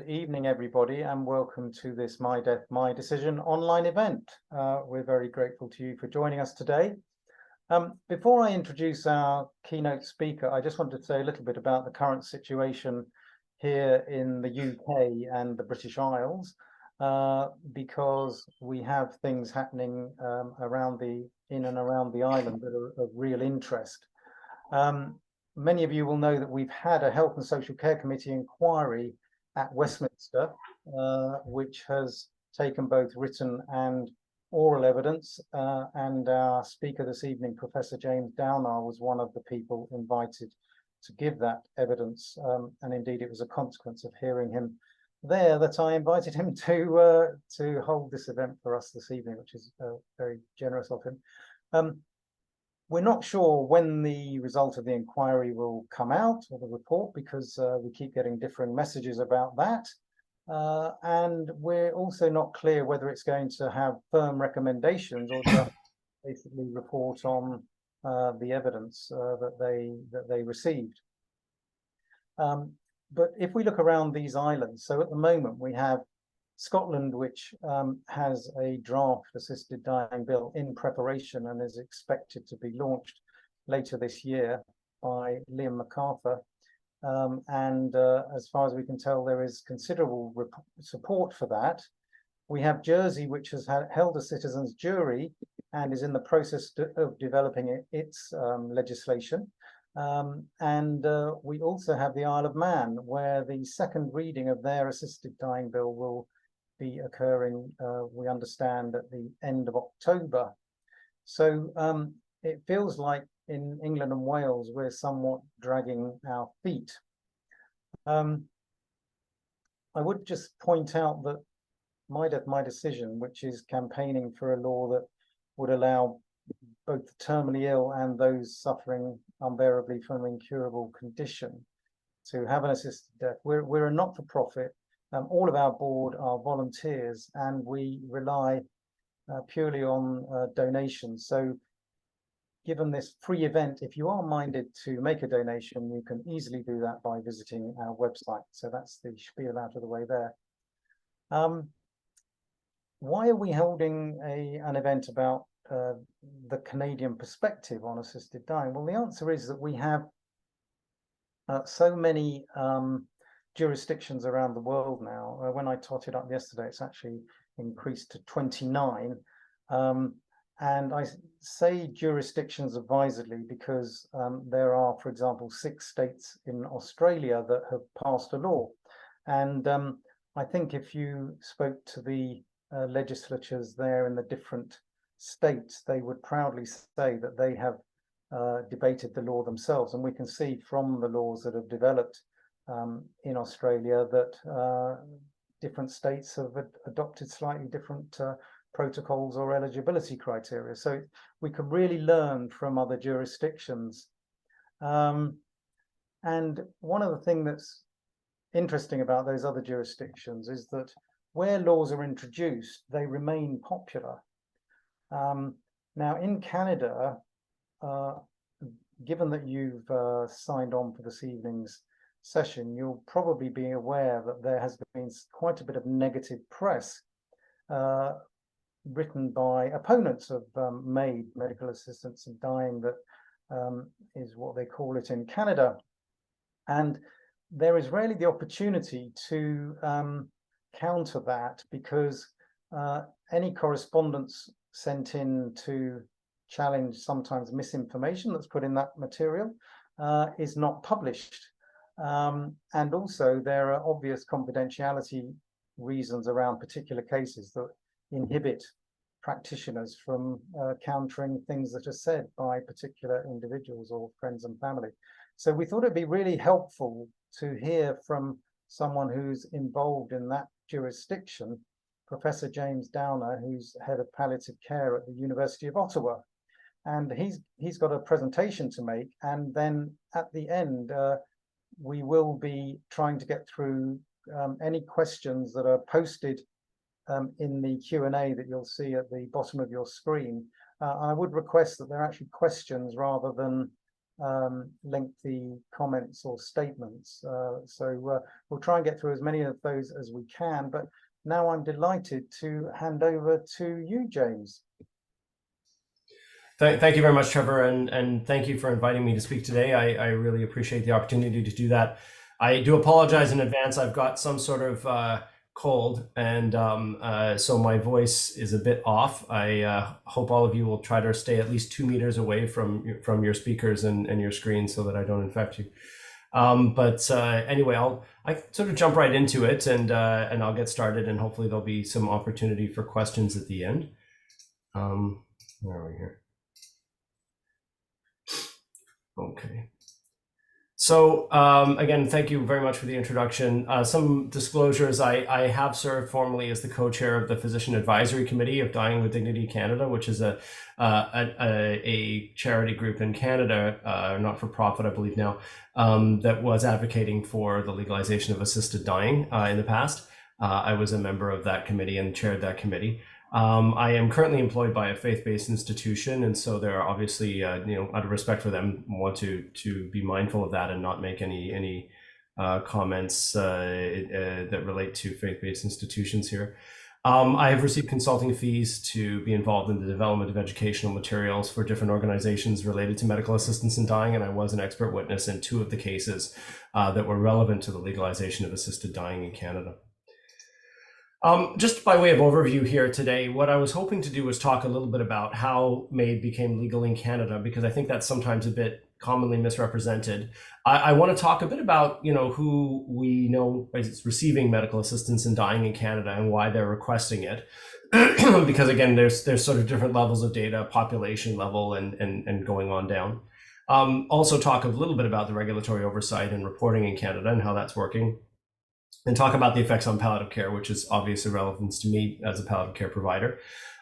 evening, everybody, and welcome to this MyDeath-MyDecision online event. We're very grateful to you for joining us today. Before I introduce our keynote speaker, I just wanted to say a little bit about the current situation here in the UK and the British Isles, because we have things happening in and around the island that are of real interest. Many of you will know that we've had a Health and Social Care Committee inquiry at Westminster, which has taken both written and oral evidence, and our speaker this evening, Professor James Downar, was one of the people invited to give that evidence, and indeed it was a consequence of hearing him there that I invited him to hold this event for us this evening, which is very generous of him. We're not sure when the result of the inquiry will come out, or the report, because we keep getting differing messages about that. And we're also not clear whether it's going to have firm recommendations or just basically report on the evidence that they received. But if we look around these islands, so at the moment we have Scotland, which has a draft assisted dying bill in preparation and is expected to be launched later this year by Liam MacArthur. And as far as we can tell, there is considerable support for that. We have Jersey, which has held a citizens' jury and is in the process of developing its legislation. And we also have the Isle of Man, where the second reading of their assisted dying bill will be occurring, we understand, at the end of October. So it feels like in England and Wales we're somewhat dragging our feet. I would just point out that MyDeath-MyDecision, which is campaigning for a law that would allow both the terminally ill and those suffering unbearably from an incurable condition to have an assisted death. We're a not-for-profit. All of our board are volunteers, and we rely purely on donations. So given this free event, if you are minded to make a donation, you can easily do that by visiting our website. So that's the spiel out of the way there. Why are we holding an event about the Canadian perspective on assisted dying? Well, the answer is that we have so many jurisdictions around the world now. When I totted up yesterday, it's actually increased to 29. And I say jurisdictions advisedly because there are, for example, 6 states in Australia that have passed a law. And I think if you spoke to the legislatures there in the different states, they would proudly say that they have debated the law themselves. And we can see from the laws that have developed in Australia that different states have adopted slightly different protocols or eligibility criteria. So we can really learn from other jurisdictions. And one of the things that's interesting about those other jurisdictions is that where laws are introduced, they remain popular. Now in Canada, given that you've signed on for this evening's session, you'll probably be aware that there has been quite a bit of negative press written by opponents of MAID, medical assistance in dying, that is what they call it in Canada. And there is rarely the opportunity to counter that, because any correspondence sent in to challenge sometimes misinformation that's put in that material is not published. And also there are obvious confidentiality reasons around particular cases that inhibit practitioners from countering things that are said by particular individuals or friends and family. So we thought it'd be really helpful to hear from someone who's involved in that jurisdiction, Professor James Downar, who's head of palliative care at the University of Ottawa. And he's got a presentation to make, and then at the end we will be trying to get through any questions that are posted in the Q&A that you'll see at the bottom of your screen. I would request that they're actually questions rather than lengthy comments or statements. So we'll try and get through as many of those as we can. But now I'm delighted to hand over to you, James. Thank you very much, Trevor, and thank you for inviting me to speak today. I really appreciate the opportunity to do that. I do apologize in advance. I've got some sort of cold, and so my voice is a bit off. I hope all of you will try to stay at least 2 meters away from your speakers and your screen so that I don't infect you. But anyway, I sort of jump right into it, and I'll get started, and hopefully there'll be some opportunity for questions at the end. Where are we here? Okay. So again, thank you very much for the introduction. Some disclosures. I have served formally as the co-chair of the Physician Advisory Committee of Dying with Dignity Canada, which is a charity group in Canada, not for profit, I believe now, that was advocating for the legalization of assisted dying in the past. I was a member of that committee and chaired that committee. I am currently employed by a faith-based institution, and so there are obviously, out of respect for them, want to be mindful of that and not make any comments that relate to faith-based institutions here. I have received consulting fees to be involved in the development of educational materials for different organizations related to medical assistance in dying, and I was an expert witness in 2 of the cases that were relevant to the legalization of assisted dying in Canada. Just by way of overview here today, what I was hoping to do was talk a little bit about how MAID became legal in Canada, because I think that's sometimes a bit commonly misrepresented. I want to talk a bit about, who we know is receiving medical assistance in dying in Canada and why they're requesting it. Because again, there's sort of different levels of data, population level, and going on down. Also talk a little bit about the regulatory oversight and reporting in Canada and how that's working. And talk about the effects on palliative care, which is obviously relevant to me as a palliative care provider.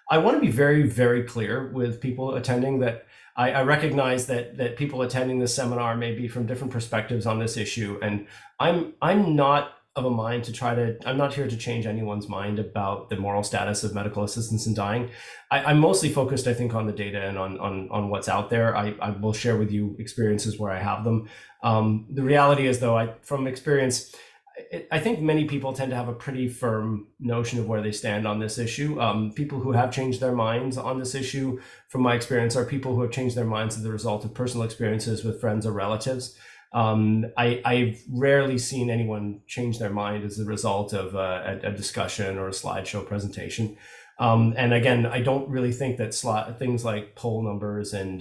I want to be very, very clear with people attending that I recognize that people attending this seminar may be from different perspectives on this issue, and I'm not of a mind to I'm not here to change anyone's mind about the moral status of medical assistance in dying. I'm mostly focused, I think, on the data and on what's out there. I will share with you experiences where I have them. The reality is, though, from experience, I think many people tend to have a pretty firm notion of where they stand on this issue. People who have changed their minds on this issue, from my experience, are people who have changed their minds as a result of personal experiences with friends or relatives. I've rarely seen anyone change their mind as a result of a discussion or a slideshow presentation. And again, I don't really think that things like poll numbers and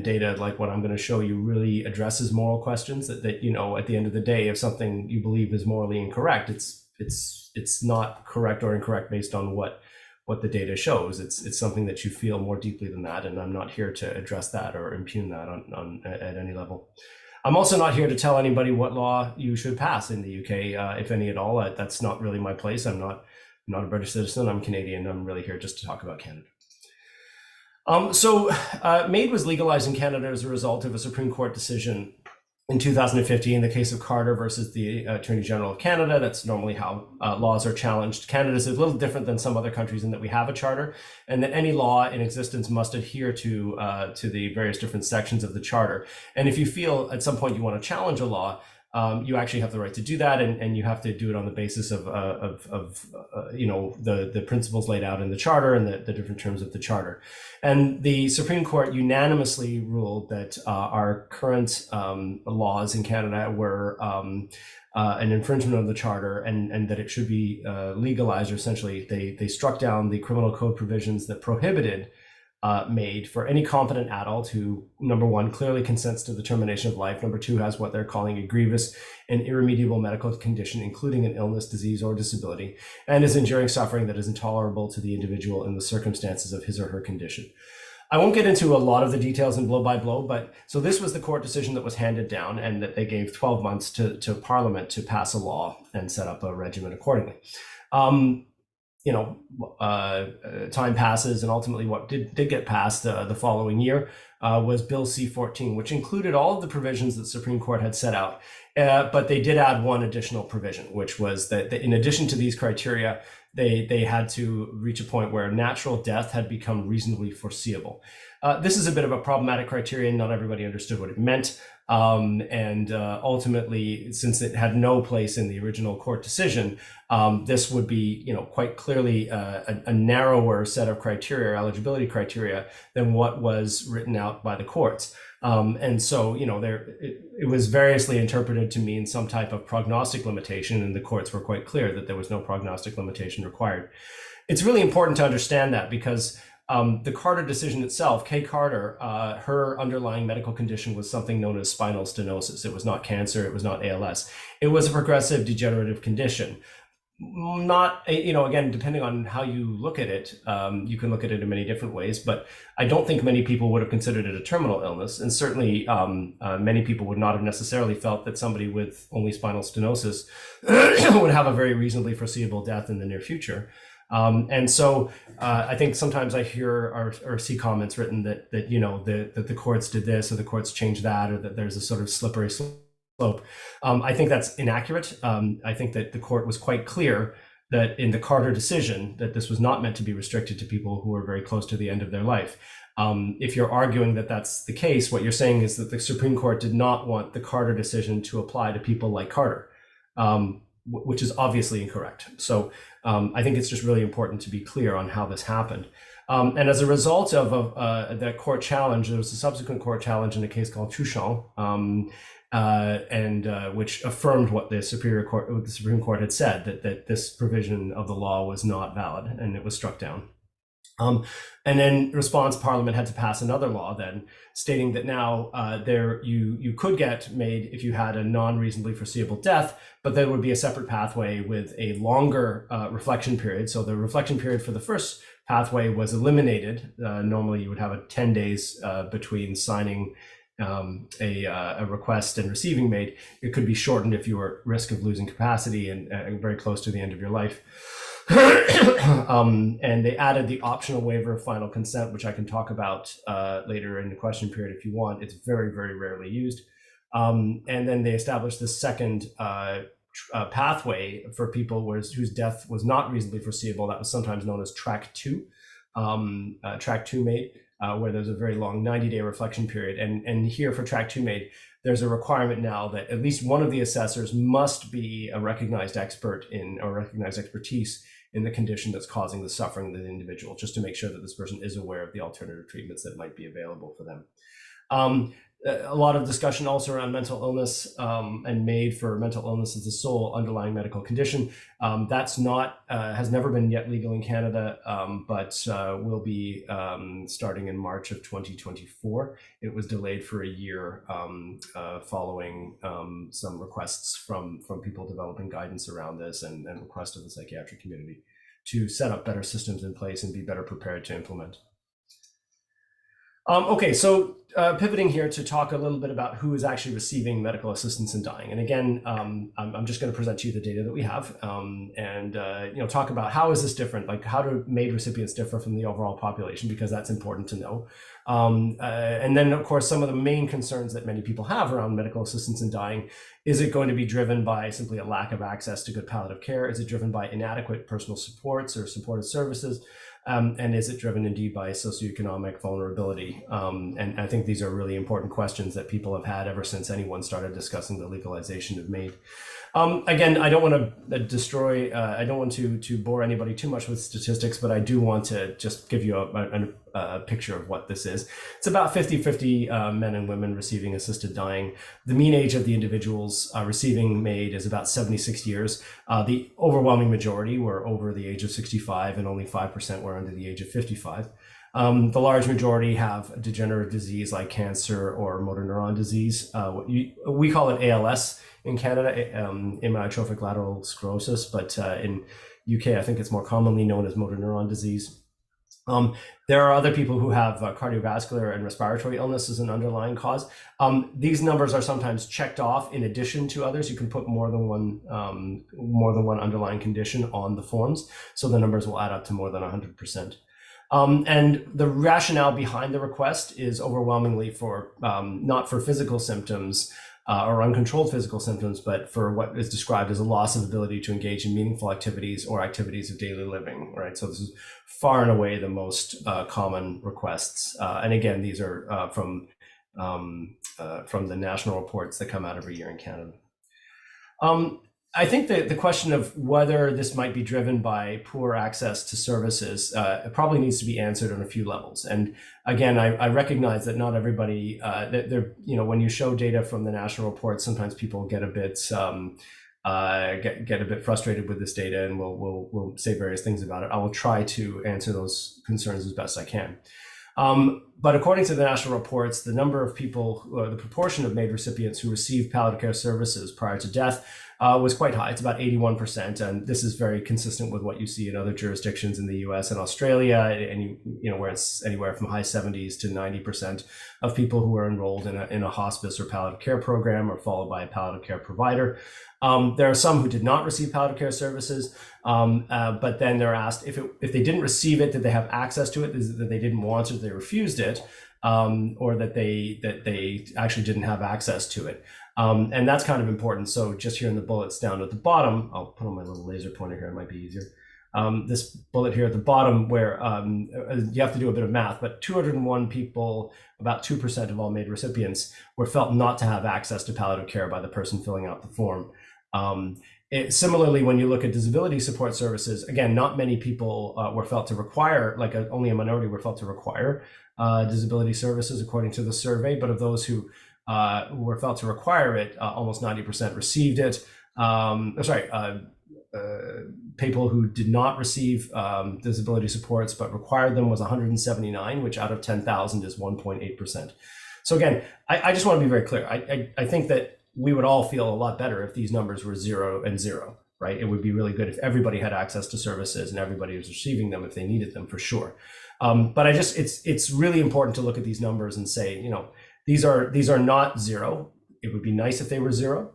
data like what I'm going to show you really addresses moral questions that at the end of the day, if something you believe is morally incorrect, it's not correct or incorrect based on what the data shows. It's something that you feel more deeply than that, and I'm not here to address that or impugn that at any level. I'm also not here to tell anybody what law you should pass in the UK, if any at all. That's not really my place. I'm not a British citizen. I'm Canadian. I'm really here just to talk about Canada. So MAID was legalized in Canada as a result of a Supreme Court decision in 2015, the case of Carter versus the Attorney General of Canada. That's normally how laws are challenged. Canada is a little different than some other countries in that we have a charter, and that any law in existence must adhere to the various different sections of the charter. And if you feel at some point you want to challenge a law, you actually have the right to do that, and you have to do it on the basis of the principles laid out in the charter and the different terms of the charter. And the Supreme Court unanimously ruled that our current laws in Canada were an infringement of the charter, and that it should be legalized, or essentially they struck down the criminal code provisions that prohibited MAID for any competent adult who, number one, clearly consents to the termination of life, number two, has what they're calling a grievous and irremediable medical condition, including an illness, disease, or disability, and is enduring suffering that is intolerable to the individual in the circumstances of his or her condition. I won't get into a lot of the details in blow by blow, but so this was the court decision that was handed down, and that they gave 12 months to Parliament to pass a law and set up a regimen accordingly. Time passes, and ultimately what did get passed the following year was Bill C-14, which included all of the provisions that the Supreme Court had set out. But they did add one additional provision, which was that in addition to these criteria, they had to reach a point where natural death had become reasonably foreseeable. This is a bit of a problematic criterion. Not everybody understood what it meant. Ultimately, since it had no place in the original court decision, this would be, quite clearly a narrower set of criteria, eligibility criteria, than what was written out by the courts. It was variously interpreted to mean some type of prognostic limitation, and the courts were quite clear that there was no prognostic limitation required. It's really important to understand that because the Carter decision itself, Kay Carter, her underlying medical condition was something known as spinal stenosis. It was not cancer. It was not ALS. It was a progressive degenerative condition. Not, again, depending on how you look at it, you can look at it in many different ways, but I don't think many people would have considered it a terminal illness. And certainly many people would not have necessarily felt that somebody with only spinal stenosis would have a very reasonably foreseeable death in the near future. I think sometimes I hear or see comments written that the courts did this or the courts changed that, or that there's a sort of slippery slope. I think that's inaccurate. I think that the court was quite clear that in the Carter decision that this was not meant to be restricted to people who were very close to the end of their life. If you're arguing that that's the case, what you're saying is that the Supreme Court did not want the Carter decision to apply to people like Carter, which is obviously incorrect. So I think it's just really important to be clear on how this happened. And as a result of that court challenge, there was a subsequent court challenge in a case called Touchon, which affirmed what the Supreme Court had said, that this provision of the law was not valid, and it was struck down. And then in response, Parliament had to pass another law then, stating that now you could get MAID if you had a non-reasonably foreseeable death, but there would be a separate pathway with a longer reflection period. So the reflection period for the first pathway was eliminated. Normally you would have 10 days between signing a request and receiving MAID. It could be shortened if you were at risk of losing capacity and very close to the end of your life. And they added the optional waiver of final consent, which I can talk about later in the question period if you want. It's very, very rarely used. And then they established this second pathway for people whose death was not reasonably foreseeable. That was sometimes known as Track 2, Track 2 MAID, where there's a very long 90-day reflection period. And here for Track 2 MAID, there's a requirement now that at least one of the assessors must be a recognized expert in or recognized expertise in the condition that's causing the suffering of the individual, just to make sure that this person is aware of the alternative treatments that might be available for them. A lot of discussion also around mental illness and MAID for mental illness as the sole underlying medical condition. That's not, has never been yet legal in Canada, but will be starting in March of 2024. It was delayed for a year following some requests from people developing guidance around this and requests of the psychiatric community to set up better systems in place and be better prepared to implement. Okay, so pivoting here to talk a little bit about who is actually receiving medical assistance in dying. And again, I'm just going to present to you the data that we have and talk about how is this different, like how do MAID recipients differ from the overall population, because that's important to know. And then, of course, some of the main concerns that many people have around medical assistance in dying. Is it going to be driven by simply a lack of access to good palliative care? Is it driven by inadequate personal supports or supportive services? And is it driven indeed by socioeconomic vulnerability? And I think these are really important questions that people have had ever since anyone started discussing the legalization of MAID. Again, I don't want to I don't want to bore anybody too much with statistics, but I do want to just give you a picture of what this is. It's about 50-50 men and women receiving assisted dying. The mean age of the individuals receiving MAID is about 76 years. The overwhelming majority were over the age of 65 and only 5% were under the age of 55. The large majority have degenerative disease like cancer or motor neuron disease. We call it ALS in Canada, amyotrophic lateral sclerosis, but in UK, I think it's more commonly known as motor neuron disease. There are other people who have cardiovascular and respiratory illness as an underlying cause. These numbers are sometimes checked off in addition to others. You can put more than one underlying condition on the forms, so the numbers will add up to more than 100%. And the rationale behind the request is overwhelmingly for not for physical symptoms, or uncontrolled physical symptoms, but for what is described as a loss of ability to engage in meaningful activities or activities of daily living, right? So this is far and away the most common requests. And again, these are from the national reports that come out every year in Canada. I think that the question of whether this might be driven by poor access to services probably needs to be answered on a few levels. And again, I recognize that not everybody, when you show data from the national reports, sometimes people get a bit get a bit frustrated with this data, and we'll say various things about it. I will try to answer those concerns as best I can. But according to the national reports, the number of people, the proportion of MAID recipients who received palliative care services prior to death was quite high. It's about 81%, and this is very consistent with what you see in other jurisdictions in the U.S. and Australia, and where it's anywhere from high 70s to 90% of people who are enrolled in a hospice or palliative care program or followed by a palliative care provider. There are some who did not receive palliative care services, but then they're asked if they didn't receive it, did they have access to it? Is it that they didn't want it, they refused it, or that they actually didn't have access to it? And that's kind of important. So just here in the bullets down at the bottom, I'll put on my little laser pointer here, it might be easier. This bullet here at the bottom where you have to do a bit of math, but 201 people, about 2% of all MAID recipients, were felt not to have access to palliative care by the person filling out the form. Similarly, when you look at disability support services, again, not many people were felt to require, only a minority were felt to require disability services according to the survey, but of those who were felt to require it, almost 90% received it. People who did not receive disability supports but required them was 179, which out of 10,000 is 1.8%. So again, I just want to be very clear. I think that we would all feel a lot better if these numbers were 0 and 0, right? It would be really good if everybody had access to services and everybody was receiving them if they needed them, for sure. But it's really important to look at these numbers and say, these are not 0. It would be nice if they were 0,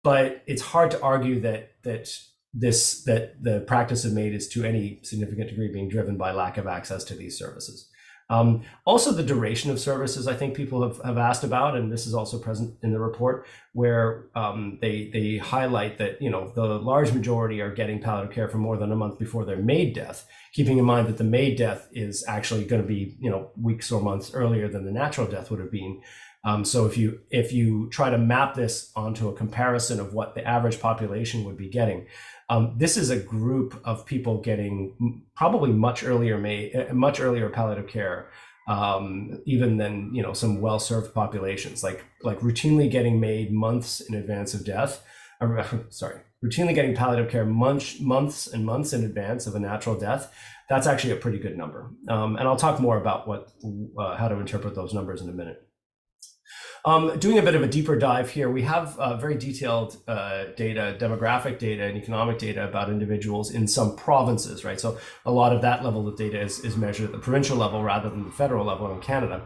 but it's hard to argue that the practice of MAID is to any significant degree being driven by lack of access to these services. Also, the duration of services, I think people have asked about, and this is also present in the report, where they highlight that the large majority are getting palliative care for more than a month before their MAID death, keeping in mind that the MAID death is actually going to be weeks or months earlier than the natural death would have been. So if you try to map this onto a comparison of what the average population would be getting, this is a group of people getting probably much earlier palliative care, even than some well-served populations, like routinely getting MAID months in advance of death. Routinely getting palliative care months and months in advance of a natural death. That's actually a pretty good number, and I'll talk more about how to interpret those numbers in a minute. Doing a bit of a deeper dive here, we have very detailed data, demographic data and economic data about individuals in some provinces, right? So a lot of that level of data is measured at the provincial level rather than the federal level in Canada.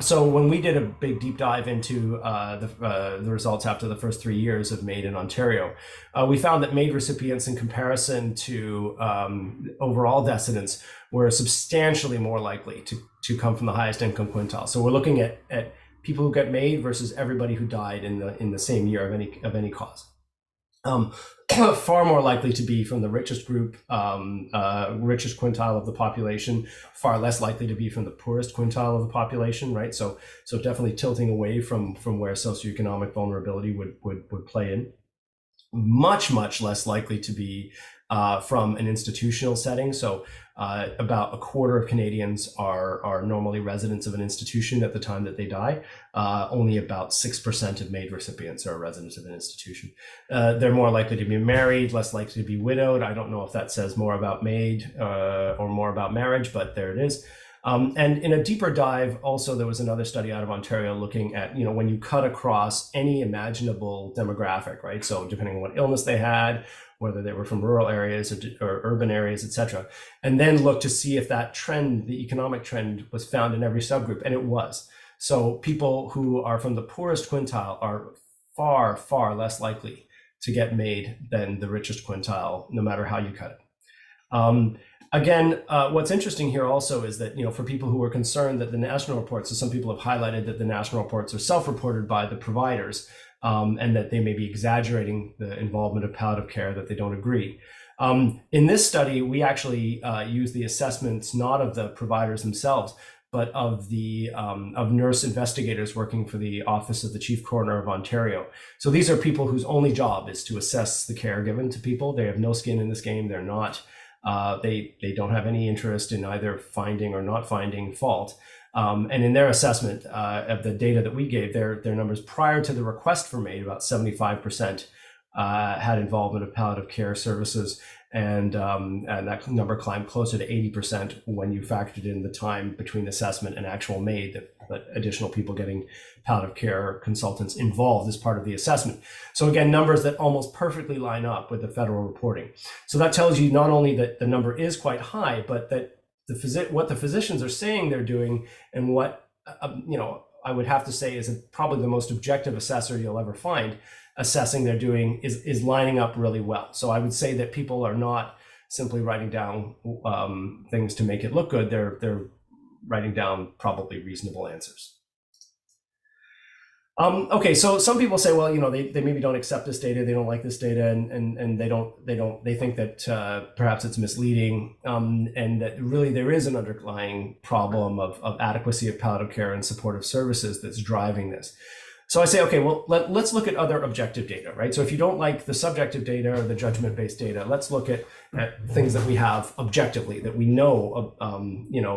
So when we did a big deep dive into the results after the first 3 years of MAID in Ontario, we found that MAID recipients, in comparison to overall decedents, were substantially more likely to come from the highest income quintile. So we're looking at people who get MAID versus everybody who died in the same year of any cause. Far more likely to be from the richest group, richest quintile of the population, far less likely to be from the poorest quintile of the population, right? So definitely tilting away from where socioeconomic vulnerability would play in. Much less likely to be from an institutional setting. So about a quarter of Canadians are normally residents of an institution at the time that they die. Only about 6% of MAID recipients are residents of an institution. They're more likely to be married, less likely to be widowed. I don't know if that says more about MAID or more about marriage, but there it is. And in a deeper dive, also, there was another study out of Ontario looking at, when you cut across any imaginable demographic, right? So depending on what illness they had, whether they were from rural areas or urban areas, et cetera, and then look to see if that trend, the economic trend, was found in every subgroup, and it was. So people who are from the poorest quintile are far less likely to get MAID than the richest quintile, no matter how you cut it. Again, what's interesting here also is that, for people who are concerned that the national reports, so some people have highlighted that the national reports are self-reported by the providers, and that they may be exaggerating the involvement of palliative care, that they don't agree. In this study, we actually use the assessments not of the providers themselves, but of the of nurse investigators working for the Office of the Chief Coroner of Ontario. So these are people whose only job is to assess the care given to people. They have no skin in this game. They're not. They don't have any interest in either finding or not finding fault. And in their assessment of the data that we gave, their numbers prior to the request were made, about 75% had involvement of palliative care services, and that number climbed closer to 80% when you factored in the time between assessment and actual MAID, that additional people getting palliative care consultants involved as part of the assessment. So again, numbers that almost perfectly line up with the federal reporting. So that tells you not only that the number is quite high, but that what the physicians are saying they're doing, and what I would have to say is probably the most objective assessor you'll ever find assessing they're doing is lining up really well. So I would say that people are not simply writing down things to make it look good. They're writing down probably reasonable answers. Okay, so some people say, well, they maybe don't accept this data, they don't like this data, and they think that perhaps it's misleading, and that really there is an underlying problem of adequacy of palliative care and supportive services that's driving this. So I say, okay, well, let's look at other objective data, right? So if you don't like the subjective data or the judgment-based data, let's look at things that we have objectively, that we know,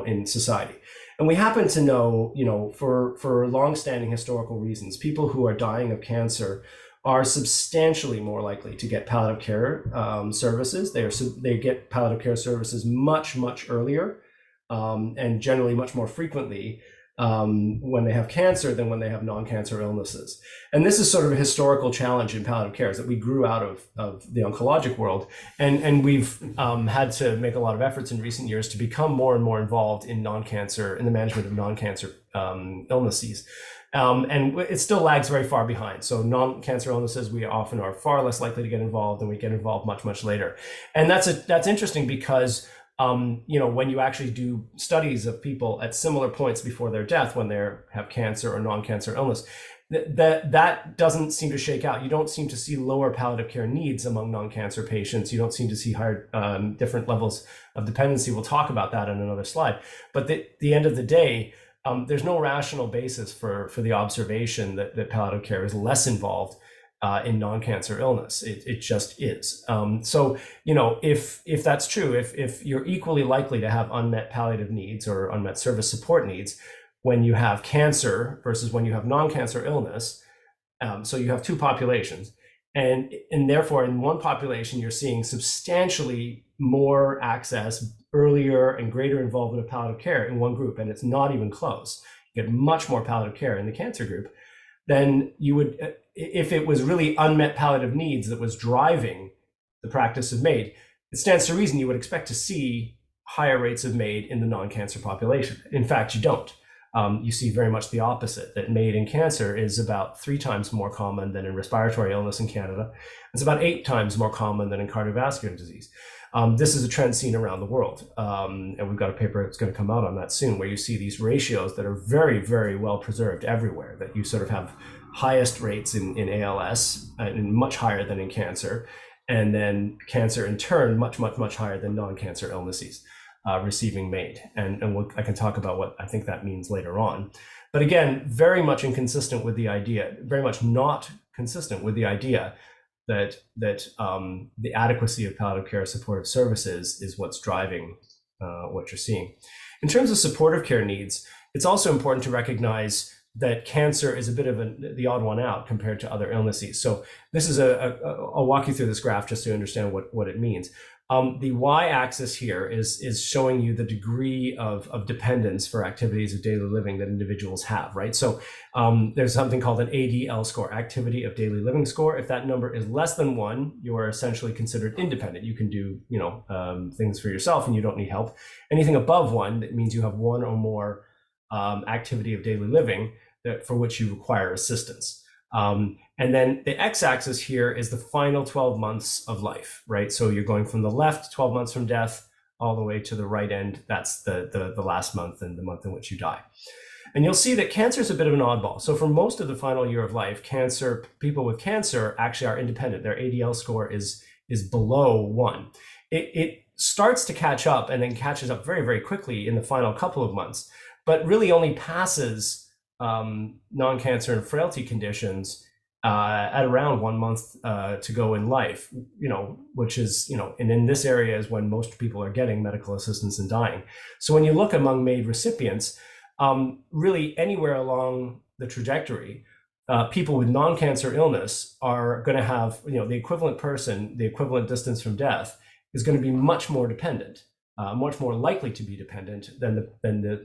in society. And we happen to know, for long-standing historical reasons, people who are dying of cancer are substantially more likely to get palliative care services. They get palliative care services much, much earlier, and generally much more frequently when they have cancer than when they have non-cancer illnesses. And this is sort of a historical challenge in palliative care, is that we grew out of the oncologic world, and we've had to make a lot of efforts in recent years to become more and more involved in the management of non-cancer illnesses. And it still lags very far behind. So non-cancer illnesses, we often are far less likely to get involved, and we get involved much, much later. And that's interesting because when you actually do studies of people at similar points before their death, when they have cancer or non-cancer illness, that doesn't seem to shake out. You don't seem to see lower palliative care needs among non-cancer patients. You don't seem to see higher, different levels of dependency. We'll talk about that in another slide. But at the end of the day, there's no rational basis for the observation that palliative care is less involved in non-cancer illness. It just is. So, if that's true, if you're equally likely to have unmet palliative needs or unmet service support needs when you have cancer versus when you have non-cancer illness, so you have two populations, and therefore in one population you're seeing substantially more access, earlier and greater involvement of palliative care in one group, and it's not even close. You get much more palliative care in the cancer group than you would if it was really unmet palliative needs that was driving the practice of MAID. It stands to reason you would expect to see higher rates of MAID in the non-cancer population. In fact, you don't. You see very much the opposite, that MAID in cancer is about 3 times more common than in respiratory illness in Canada. It's about 8 times more common than in cardiovascular disease. This is a trend seen around the world. And we've got a paper that's going to come out on that soon, where you see these ratios that are very, very well preserved everywhere, that you sort of have highest rates in ALS, and much higher than in cancer, and then cancer in turn much, much, much higher than non-cancer illnesses receiving MAID. And I can talk about what I think that means later on. But again, very much inconsistent with the idea, very much not consistent with the idea that the adequacy of palliative care supportive services is what's driving what you're seeing. In terms of supportive care needs, it's also important to recognize that cancer is a bit of the odd one out compared to other illnesses. So this is I'll walk you through this graph just to understand what it means. The y-axis here is showing you the degree of dependence for activities of daily living that individuals have, right? So there's something called an ADL score, activity of daily living score. If that number is less than 1, you are essentially considered independent. You can do things for yourself and you don't need help. Anything above 1, that means you have 1 or more activity of daily living for which you require assistance. And then the x-axis here is the final 12 months of life, right? So you're going from the left, 12 months from death, all the way to the right end. That's the last month and the month in which you die. And you'll see that cancer is a bit of an oddball. So for most of the final year of life, people with cancer actually are independent. Their ADL score is below 1. It starts to catch up and then catches up very, very quickly in the final couple of months, but really only passes non-cancer and frailty conditions at around 1 month to go in life, which is, and in this area is when most people are getting medical assistance and dying. So when you look among MAID recipients, really anywhere along the trajectory, people with non-cancer illness are going to have, the equivalent distance from death is going to be much more dependent, much more likely to be dependent than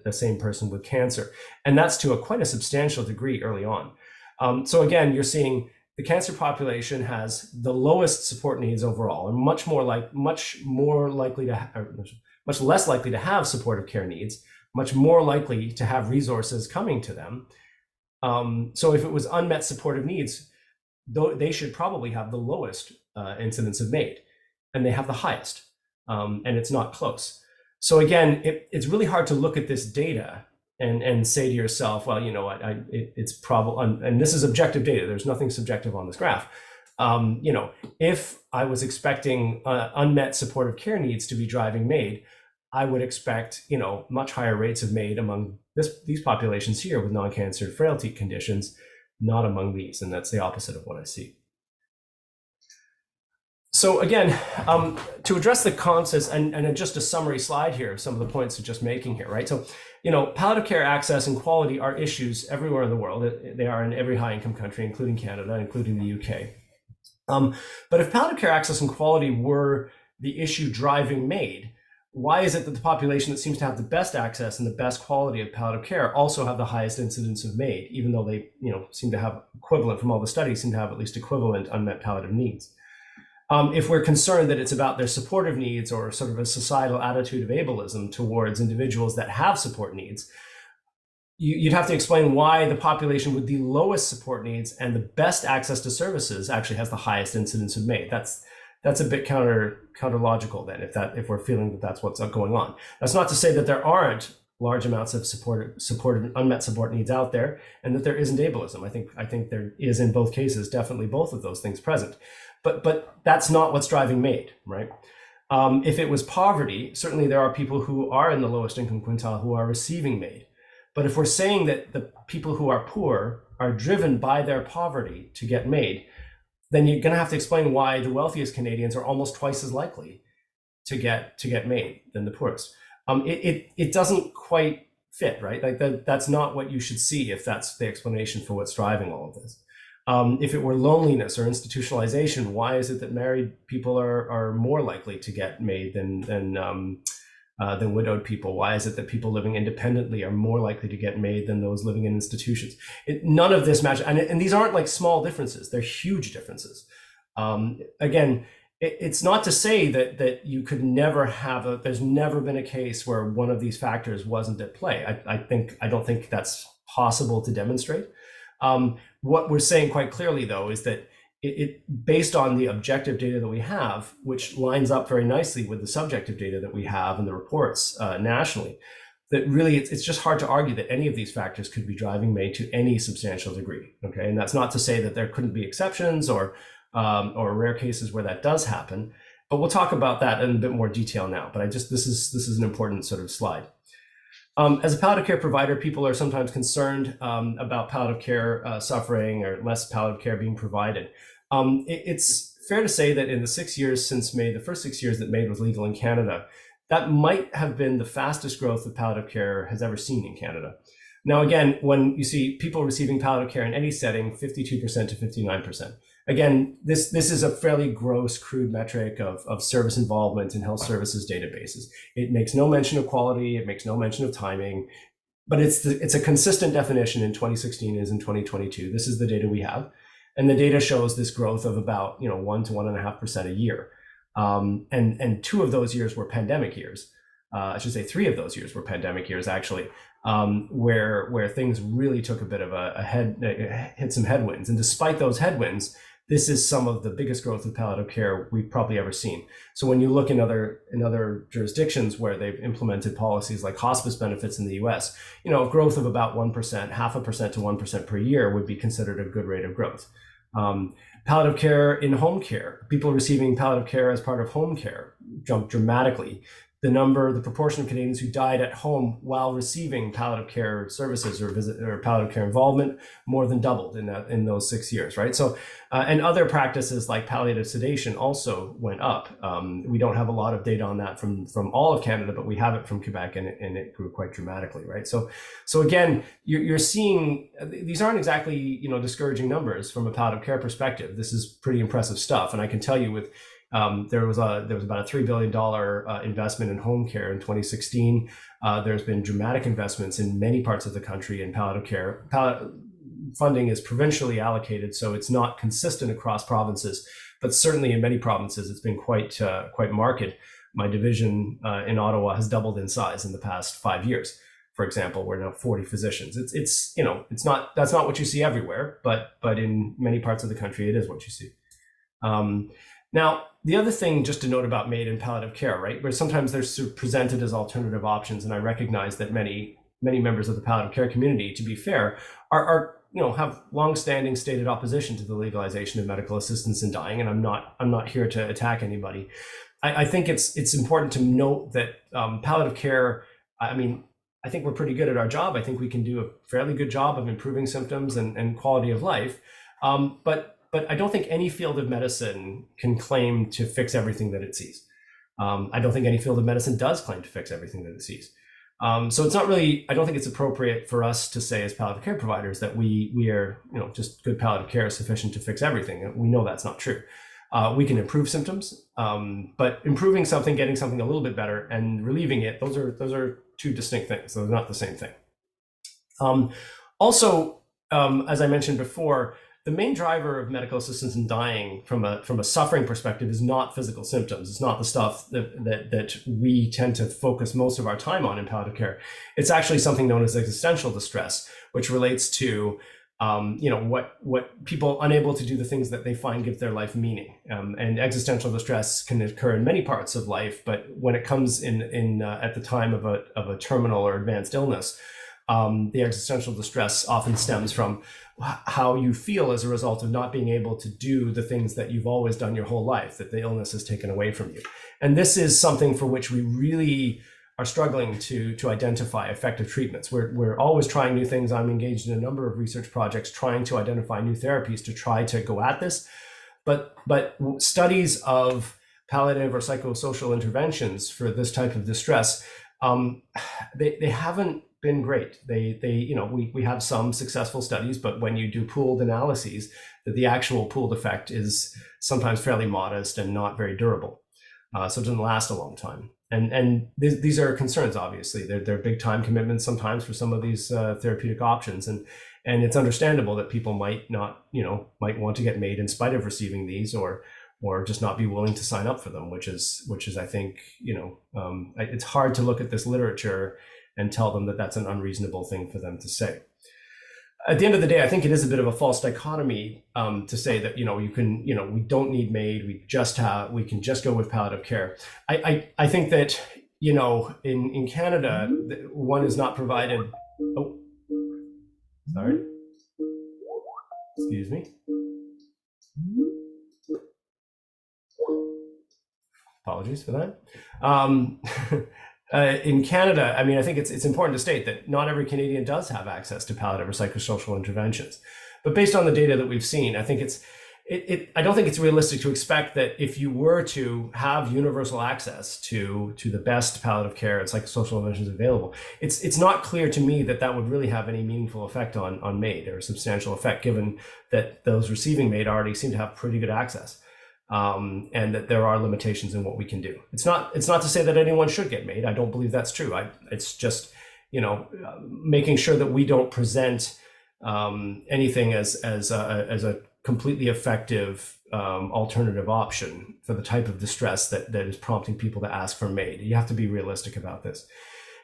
the same person with cancer. And that's to quite a substantial degree early on. So again, you're seeing the cancer population has the lowest support needs overall, and much less likely to have supportive care needs, much more likely to have resources coming to them. So if it was unmet supportive needs, they should probably have the lowest incidence of MAID, and they have the highest, and it's not close. So again, it's really hard to look at this data and say to yourself, well, it's probably, and this is objective data, there's nothing subjective on this graph. If I was expecting unmet supportive care needs to be driving MAID, I would expect, much higher rates of MAID among these populations here with non-cancer frailty conditions, not among these, and that's the opposite of what I see. So again, to address the concepts and just a summary slide here, some of the points I'm just making here, right? So, palliative care access and quality are issues everywhere in the world. They are in every high-income country, including Canada, including the UK. But if palliative care access and quality were the issue driving MAID, why is it that the population that seems to have the best access and the best quality of palliative care also have the highest incidence of MAID, even though they, seem to have equivalent, from all the studies, seem to have at least equivalent unmet palliative needs? If we're concerned that it's about their supportive needs or sort of a societal attitude of ableism towards individuals that have support needs, you'd have to explain why the population with the lowest support needs and the best access to services actually has the highest incidence of MAID. That's a bit counter-logical then, if we're feeling that that's what's going on. That's not to say that there aren't large amounts of supportive unmet support needs out there, and that there isn't ableism. I think there is in both cases, definitely both of those things present. But that's not what's driving MAID, right? If it was poverty, certainly there are people who are in the lowest income quintile who are receiving MAID. But if we're saying that the people who are poor are driven by their poverty to get MAID, then you're going to have to explain why the wealthiest Canadians are almost twice as likely to get MAID than the poorest. It doesn't quite fit, right? Like that's not what you should see if that's the explanation for what's driving all of this. If it were loneliness or institutionalization, why is it that married people are more likely to get MAID than widowed people? Why is it that people living independently are more likely to get MAID than those living in institutions? None of this matches, and these aren't like small differences; they're huge differences. Again, it's not to say that you could never have there's never been a case where one of these factors wasn't at play. I don't think that's possible to demonstrate. What we're saying quite clearly, though, is that based on the objective data that we have, which lines up very nicely with the subjective data that we have in the reports nationally, that really it's just hard to argue that any of these factors could be driving MAID to any substantial degree. Okay, and that's not to say that there couldn't be exceptions or rare cases where that does happen, but we'll talk about that in a bit more detail now. But this is an important sort of slide. As a palliative care provider, people are sometimes concerned about palliative care suffering or less palliative care being provided. It's fair to say that in the 6 years since MAID, the first 6 years that MAID was legal in Canada, that might have been the fastest growth that palliative care has ever seen in Canada. Now, again, when you see people receiving palliative care in any setting, 52% to 59%. Again, this is a fairly gross, crude metric of service involvement in health services databases. It makes no mention of quality. It makes no mention of timing, but it's a consistent definition in 2016 as in 2022. This is the data we have, and the data shows this growth of about 1 to 1.5% a year, and 2 of those years were pandemic years. I should say 3 of those years were pandemic years, actually, where things really took a bit of hit some headwinds, and despite those headwinds, this is some of the biggest growth of palliative care we've probably ever seen. So when you look in other jurisdictions where they've implemented policies like hospice benefits in the US, growth of about 1%, 0.5% to 1% per year would be considered a good rate of growth. Palliative care in home care, people receiving palliative care as part of home care jumped dramatically. The proportion of Canadians who died at home while receiving palliative care services or palliative care involvement more than doubled in those 6 years, right? So, and other practices like palliative sedation also went up. We don't have a lot of data on that from all of Canada, but we have it from Quebec, and it grew quite dramatically, right? So again, you're seeing these aren't exactly discouraging numbers from a palliative care perspective. This is pretty impressive stuff, and I can tell you with there was about a $3 billion investment in home care in 2016. There's been dramatic investments in many parts of the country in palliative care. Funding is provincially allocated, so it's not consistent across provinces, but certainly in many provinces, it's been quite marked. My division in Ottawa has doubled in size in the past 5 years. For example, we're now 40 physicians. That's not what you see everywhere, but in many parts of the country, it is what you see. Now, the other thing just to note about MAID and palliative care, right, where sometimes they're presented as alternative options, and I recognize that many members of the palliative care community, to be fair, have long-standing stated opposition to the legalization of medical assistance in dying, and I'm not here to attack anybody. I think it's important to note that palliative care, I think we're pretty good at our job. I think we can do a fairly good job of improving symptoms and quality of life, but I don't think any field of medicine can claim to fix everything that it sees. I don't think any field of medicine does claim to fix everything that it sees. So it's not really, I don't think it's appropriate for us to say as palliative care providers that we are, just good palliative care is sufficient to fix everything. We know that's not true. We can improve symptoms, but improving something, getting something a little bit better, and relieving it, those are two distinct things. They're not the same thing. Also, as I mentioned before, the main driver of medical assistance in dying from a suffering perspective is not physical symptoms. It's not the stuff that we tend to focus most of our time on in palliative care. It's actually something known as existential distress, which relates to what people unable to do the things that they find give their life meaning. And existential distress can occur in many parts of life, but when it comes in at the time of a terminal or advanced illness, the existential distress often stems from how you feel as a result of not being able to do the things that you've always done your whole life, that the illness has taken away from you. And this is something for which we really are struggling to identify effective treatments. We're always trying new things. I'm engaged in a number of research projects trying to identify new therapies to try to go at this. But studies of palliative or psychosocial interventions for this type of distress, they haven't been great. We have some successful studies, but when you do pooled analyses, the actual pooled effect is sometimes fairly modest and not very durable. So it doesn't last a long time. And these are concerns, obviously. They're big time commitments sometimes for some of these therapeutic options. And it's understandable that people might want to get MAID in spite of receiving these, or just not be willing to sign up for them, which is I think, it's hard to look at this literature and tell them that that's an unreasonable thing for them to say. At the end of the day, I think it is a bit of a false dichotomy to say that we don't need MAID, we can just go with palliative care. I think that in Canada, one is not provided. Oh, sorry. Excuse me. Apologies for that. In Canada, I think it's important to state that not every Canadian does have access to palliative or psychosocial interventions. But based on the data that we've seen, I think I don't think it's realistic to expect that if you were to have universal access to the best palliative care and psychosocial interventions available, it's not clear to me that would really have any meaningful effect on MAID, or a substantial effect, given that those receiving MAID already seem to have pretty good access. And that there are limitations in what we can do. It's not to say that anyone should get MAID. I don't believe that's true. It's just making sure that we don't present anything as a completely effective alternative option for the type of distress that is prompting people to ask for MAID. You have to be realistic about this.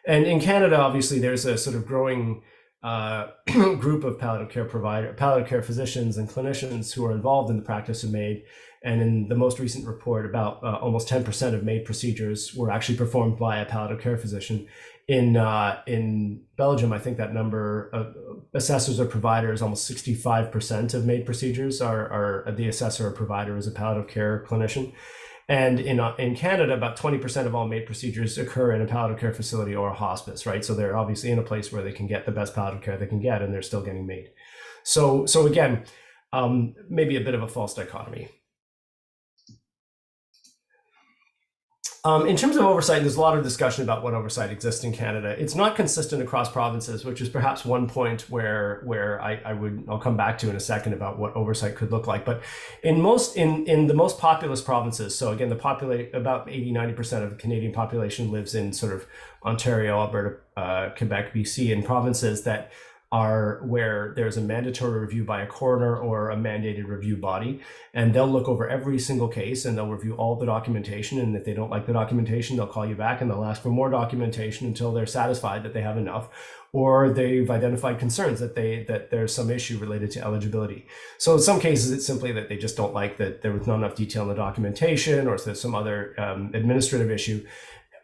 And in Canada, obviously, there's a sort of growing group of palliative care physicians and clinicians who are involved in the practice of MAID. And in the most recent report, about almost 10% of MAID procedures were actually performed by a palliative care physician. In Belgium, I think that number of assessors or providers, almost 65% of MAID procedures are the assessor or provider is a palliative care clinician. And in Canada, about 20% of all MAID procedures occur in a palliative care facility or a hospice, right? So they're obviously in a place where they can get the best palliative care they can get, and they're still getting MAID. So again, maybe a bit of a false dichotomy. In terms of oversight, there's a lot of discussion about what oversight exists in Canada. It's not consistent across provinces, which is perhaps one point where I'll come back to in a second about what oversight could look like. But in the most populous provinces, so again, about 80-90% of the Canadian population lives in sort of Ontario, Alberta, Quebec, BC, and provinces that are where there's a mandatory review by a coroner or a mandated review body, and they'll look over every single case and they'll review all the documentation, and if they don't like the documentation, they'll call you back and they'll ask for more documentation until they're satisfied that they have enough, or they've identified concerns that there's some issue related to eligibility. So in some cases, it's simply that they just don't like that there was not enough detail in the documentation, or there's some other administrative issue.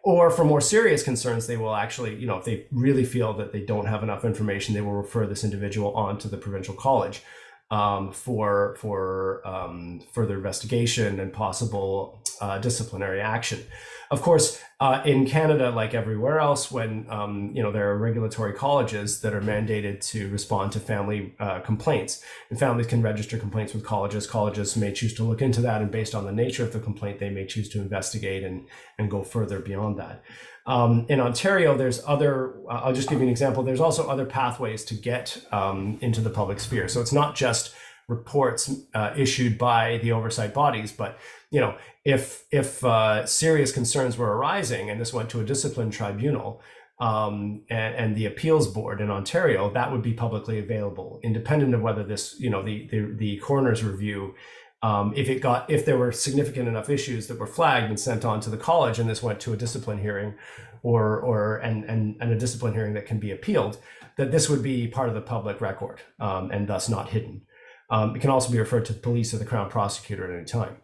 Or for more serious concerns, they will actually, if they really feel that they don't have enough information, they will refer this individual on to the provincial college for further investigation and possible disciplinary action. Of course, in Canada, like everywhere else, when there are regulatory colleges that are mandated to respond to family complaints, and families can register complaints with colleges. Colleges may choose to look into that, and based on the nature of the complaint, they may choose to investigate and go further beyond that. In Ontario, there's other, I'll just give you an example, there's also other pathways to get into the public sphere. So it's not just reports issued by the oversight bodies, but if serious concerns were arising and this went to a discipline tribunal and the appeals board in Ontario, that would be publicly available, independent of whether this, the coroner's review, if there were significant enough issues that were flagged and sent on to the college, and this went to a discipline hearing and a discipline hearing that can be appealed, that this would be part of the public record and thus not hidden. It can also be referred to the police or the Crown prosecutor at any time.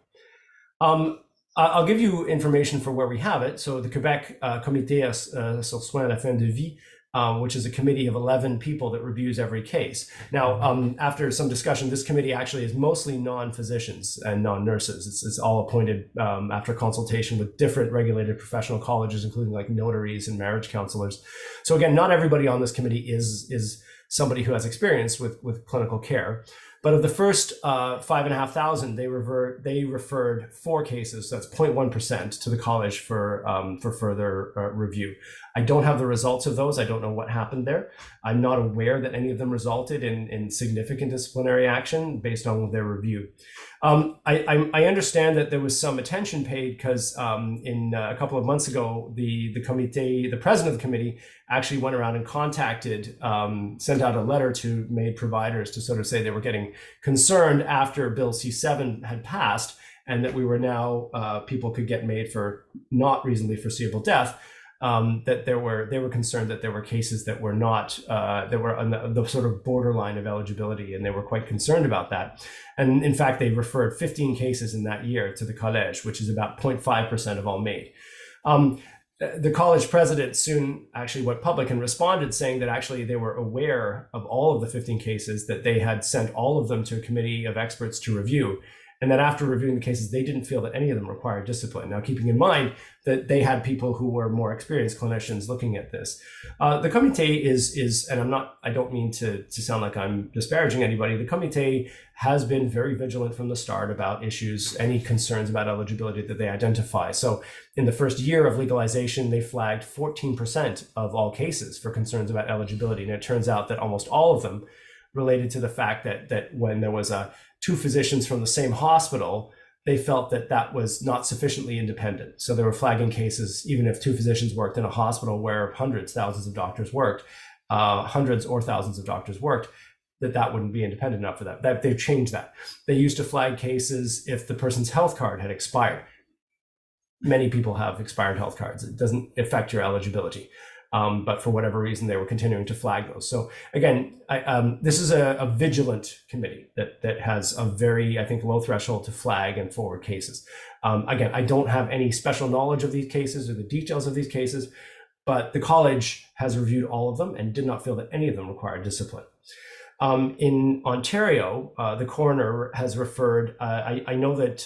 I'll give you information for where we have it. So the Quebec Comité sur soins à la fin de vie, which is a committee of 11 people that reviews every case. Now, after some discussion, this committee actually is mostly non-physicians and non-nurses. It's all appointed after consultation with different regulated professional colleges, including like notaries and marriage counselors. So again, not everybody on this committee is somebody who has experience with clinical care. But of the first 5,500, they referred 4 cases, that's 0.1%, to the college for further review. I don't have the results of those. I don't know what happened there. I'm not aware that any of them resulted in significant disciplinary action based on their review. I understand that there was some attention paid because in a couple of months ago, the president of the committee actually went around and sent out a letter to MAID providers to sort of say they were getting concerned after Bill C7 had passed, and that we were now people could get MAID for not reasonably foreseeable death. That they were concerned that there were cases that were not that were on the sort of borderline of eligibility, and they were quite concerned about that. And in fact, they referred 15 cases in that year to the college, which is about 0.5% of all MAID. The college president soon actually went public and responded saying that actually they were aware of all of the 15 cases, that they had sent all of them to a committee of experts to review, and that after reviewing the cases, they didn't feel that any of them required discipline. Now, keeping in mind that they had people who were more experienced clinicians looking at this. The comité is, and I don't mean to sound like I'm disparaging anybody, the comité has been very vigilant from the start about issues, any concerns about eligibility that they identify. So in the first year of legalization, they flagged 14% of all cases for concerns about eligibility. And it turns out that almost all of them related to the fact that when there was 2 physicians from the same hospital, they felt that was not sufficiently independent. So they were flagging cases, even if 2 physicians worked in a hospital where hundreds, thousands of doctors worked, hundreds or thousands of doctors worked, that wouldn't be independent enough for that. They've changed that. They used to flag cases if the person's health card had expired. Many people have expired health cards. It doesn't affect your eligibility. But for whatever reason, they were continuing to flag those. So again, this is a vigilant committee that has a very, I think, low threshold to flag and forward cases. Again, I don't have any special knowledge of these cases or the details of these cases, but the college has reviewed all of them and did not feel that any of them required discipline. In Ontario, the coroner has referred, I know that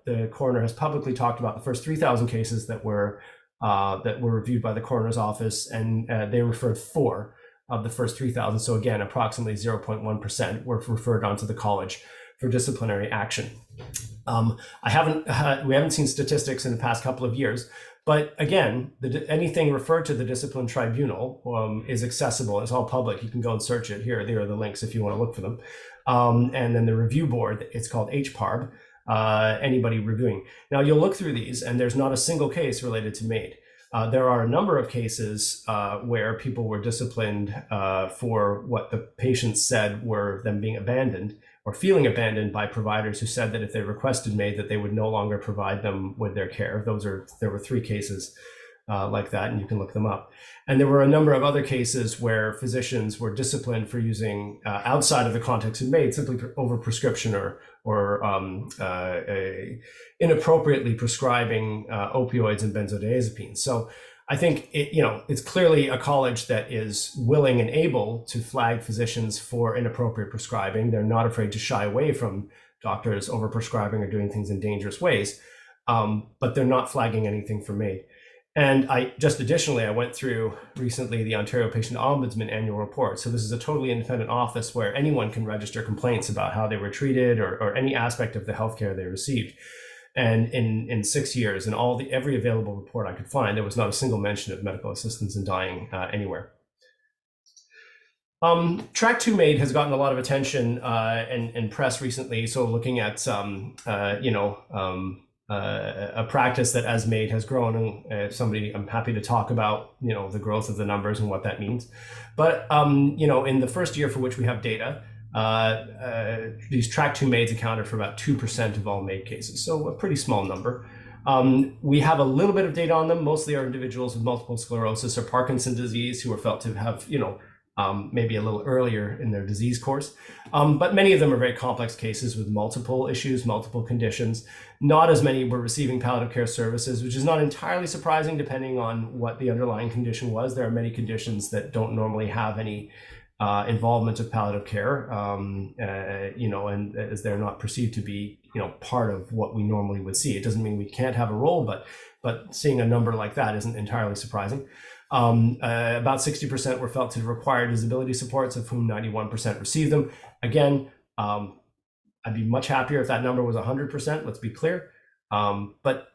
the coroner has publicly talked about the first 3,000 cases that were reviewed by the coroner's office, and they referred 4 of the first 3,000. So again, approximately 0.1% were referred onto the college for disciplinary action. We haven't seen statistics in the past couple of years, but again, anything referred to the discipline tribunal is accessible. It's all public. You can go and search it. There are the links if you want to look for them. And then the review board, it's called HPARB, anybody reviewing. Now you'll look through these and there's not a single case related to MAID. There are a number of cases where people were disciplined for what the patients said were them being abandoned or feeling abandoned by providers who said that if they requested MAID that they would no longer provide them with their care. There were 3 cases like that, and you can look them up. And there were a number of other cases where physicians were disciplined for using outside of the context of MAID, simply over prescription or inappropriately prescribing opioids and benzodiazepines. So I think it's clearly a college that is willing and able to flag physicians for inappropriate prescribing. They're not afraid to shy away from doctors overprescribing or doing things in dangerous ways, but they're not flagging anything for MAID. And additionally, I went through recently the Ontario Patient Ombudsman annual report. So this is a totally independent office where anyone can register complaints about how they were treated or any aspect of the healthcare they received. And in 6 years, and every available report I could find, there was not a single mention of medical assistance in dying anywhere. Track 2 MAID has gotten a lot of attention and press recently. So looking at a practice that as MAID has grown, and I'm happy to talk about the growth of the numbers and what that means. But in the first year for which we have data, these track 2 MAIDs accounted for about 2% of all MAID cases, so a pretty small number. We have a little bit of data on them. Mostly are individuals with multiple sclerosis or Parkinson's disease who are felt to have maybe a little earlier in their disease course. But many of them are very complex cases with multiple issues, multiple conditions. Not as many were receiving palliative care services, which is not entirely surprising depending on what the underlying condition was. There are many conditions that don't normally have any involvement of palliative care, and as they're not perceived to be, part of what we normally would see. It doesn't mean we can't have a role, but seeing a number like that isn't entirely surprising. About 60% were felt to require disability supports, of whom 91% received them. Again, I'd be much happier if that number was 100%, let's be clear. But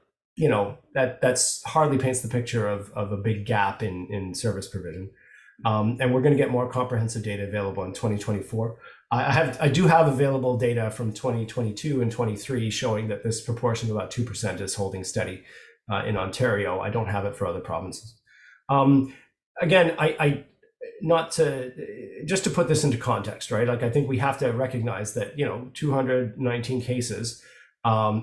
that's hardly paints the picture of a big gap in service provision. And we're going to get more comprehensive data available in 2024. I do have available data from 2022 and 23 showing that this proportion of about 2% is holding steady in Ontario. I don't have it for other provinces. Again, just to put this into context, right? Like I think we have to recognize that 219 cases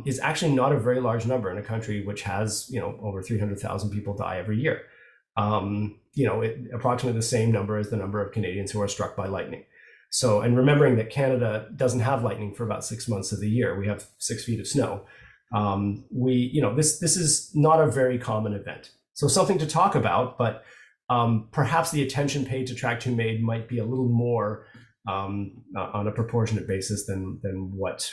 is actually not a very large number in a country which has over 300,000 people die every year. Approximately the same number as the number of Canadians who are struck by lightning. So, and remembering that Canada doesn't have lightning for about 6 months of the year, we have 6 feet of snow. This is not a very common event. So something to talk about, but perhaps the attention paid to track 2 MAID might be a little more on a proportionate basis than what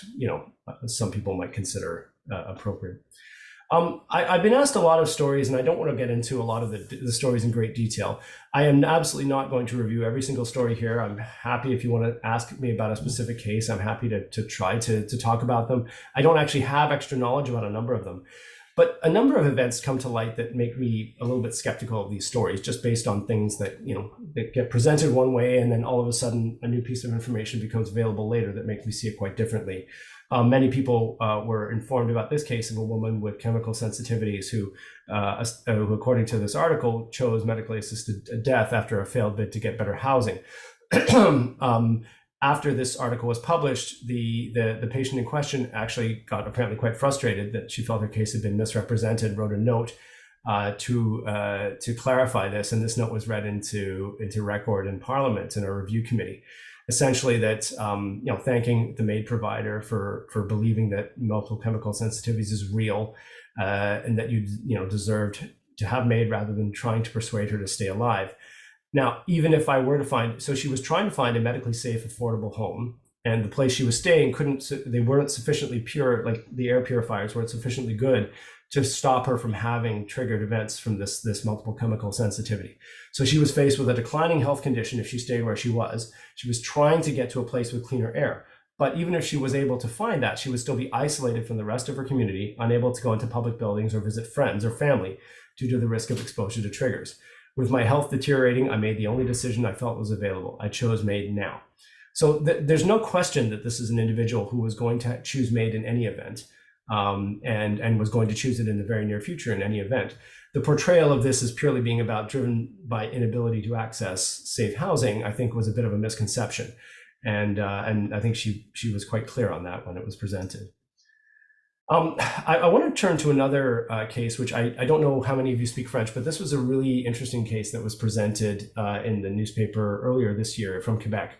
some people might consider appropriate. I've been asked a lot of stories, and I don't want to get into a lot of the stories in great detail. I am absolutely not going to review every single story here. I'm happy if you want to ask me about a specific case. I'm happy to try to talk about them. I don't actually have extra knowledge about a number of them. But a number of events come to light that make me a little bit skeptical of these stories, just based on things that, that get presented one way, and then all of a sudden a new piece of information becomes available later that makes me see it quite differently. Many people were informed about this case of a woman with chemical sensitivities who, according to this article, chose medically assisted death after a failed bid to get better housing. After this article was published, the patient in question actually got apparently quite frustrated that she felt her case had been misrepresented, wrote a note to clarify this, and this note was read into record in Parliament in a review committee. Essentially, that thanking the MAID provider for believing that multiple chemical sensitivities is real, and that you deserved to have MAID rather than trying to persuade her to stay alive. Now, even if I were to find, so she was trying to find a medically safe, affordable home, and the place she was staying they weren't sufficiently pure, like the air purifiers weren't sufficiently good to stop her from having triggered events from this multiple chemical sensitivity. So she was faced with a declining health condition if she stayed where she was. She was trying to get to a place with cleaner air. But even if she was able to find that, she would still be isolated from the rest of her community, unable to go into public buildings or visit friends or family due to the risk of exposure to triggers. With my health deteriorating, I made the only decision I felt was available. I chose MAID now. So there's no question that this is an individual who was going to choose MAID in any event, and was going to choose it in the very near future in any event. The portrayal of this as purely being driven by inability to access safe housing, I think, was a bit of a misconception. And I think she was quite clear on that when it was presented. I want to turn to another case, which I don't know how many of you speak French, but this was a really interesting case that was presented in the newspaper earlier this year from Quebec.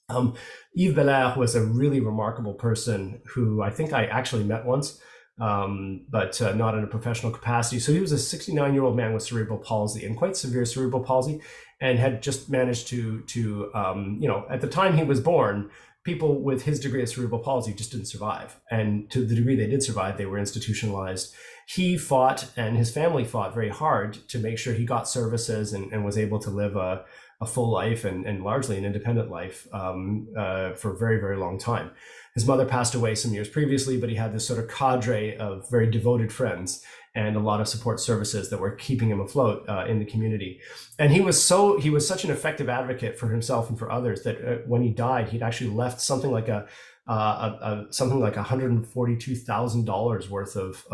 Yves Belair was a really remarkable person who I think I actually met once, but not in a professional capacity. So he was a 69-year-old man with cerebral palsy, and quite severe cerebral palsy, and had just managed to at the time he was born, people with his degree of cerebral palsy just didn't survive. And to the degree they did survive, they were institutionalized. He fought, and his family fought very hard to make sure he got services and was able to live a full life and largely an independent life for a very, very long time. His mother passed away some years previously, but he had this sort of cadre of very devoted friends and a lot of support services that were keeping him afloat in the community. And he was such an effective advocate for himself and for others that when he died, he'd actually left something like $142,000 worth of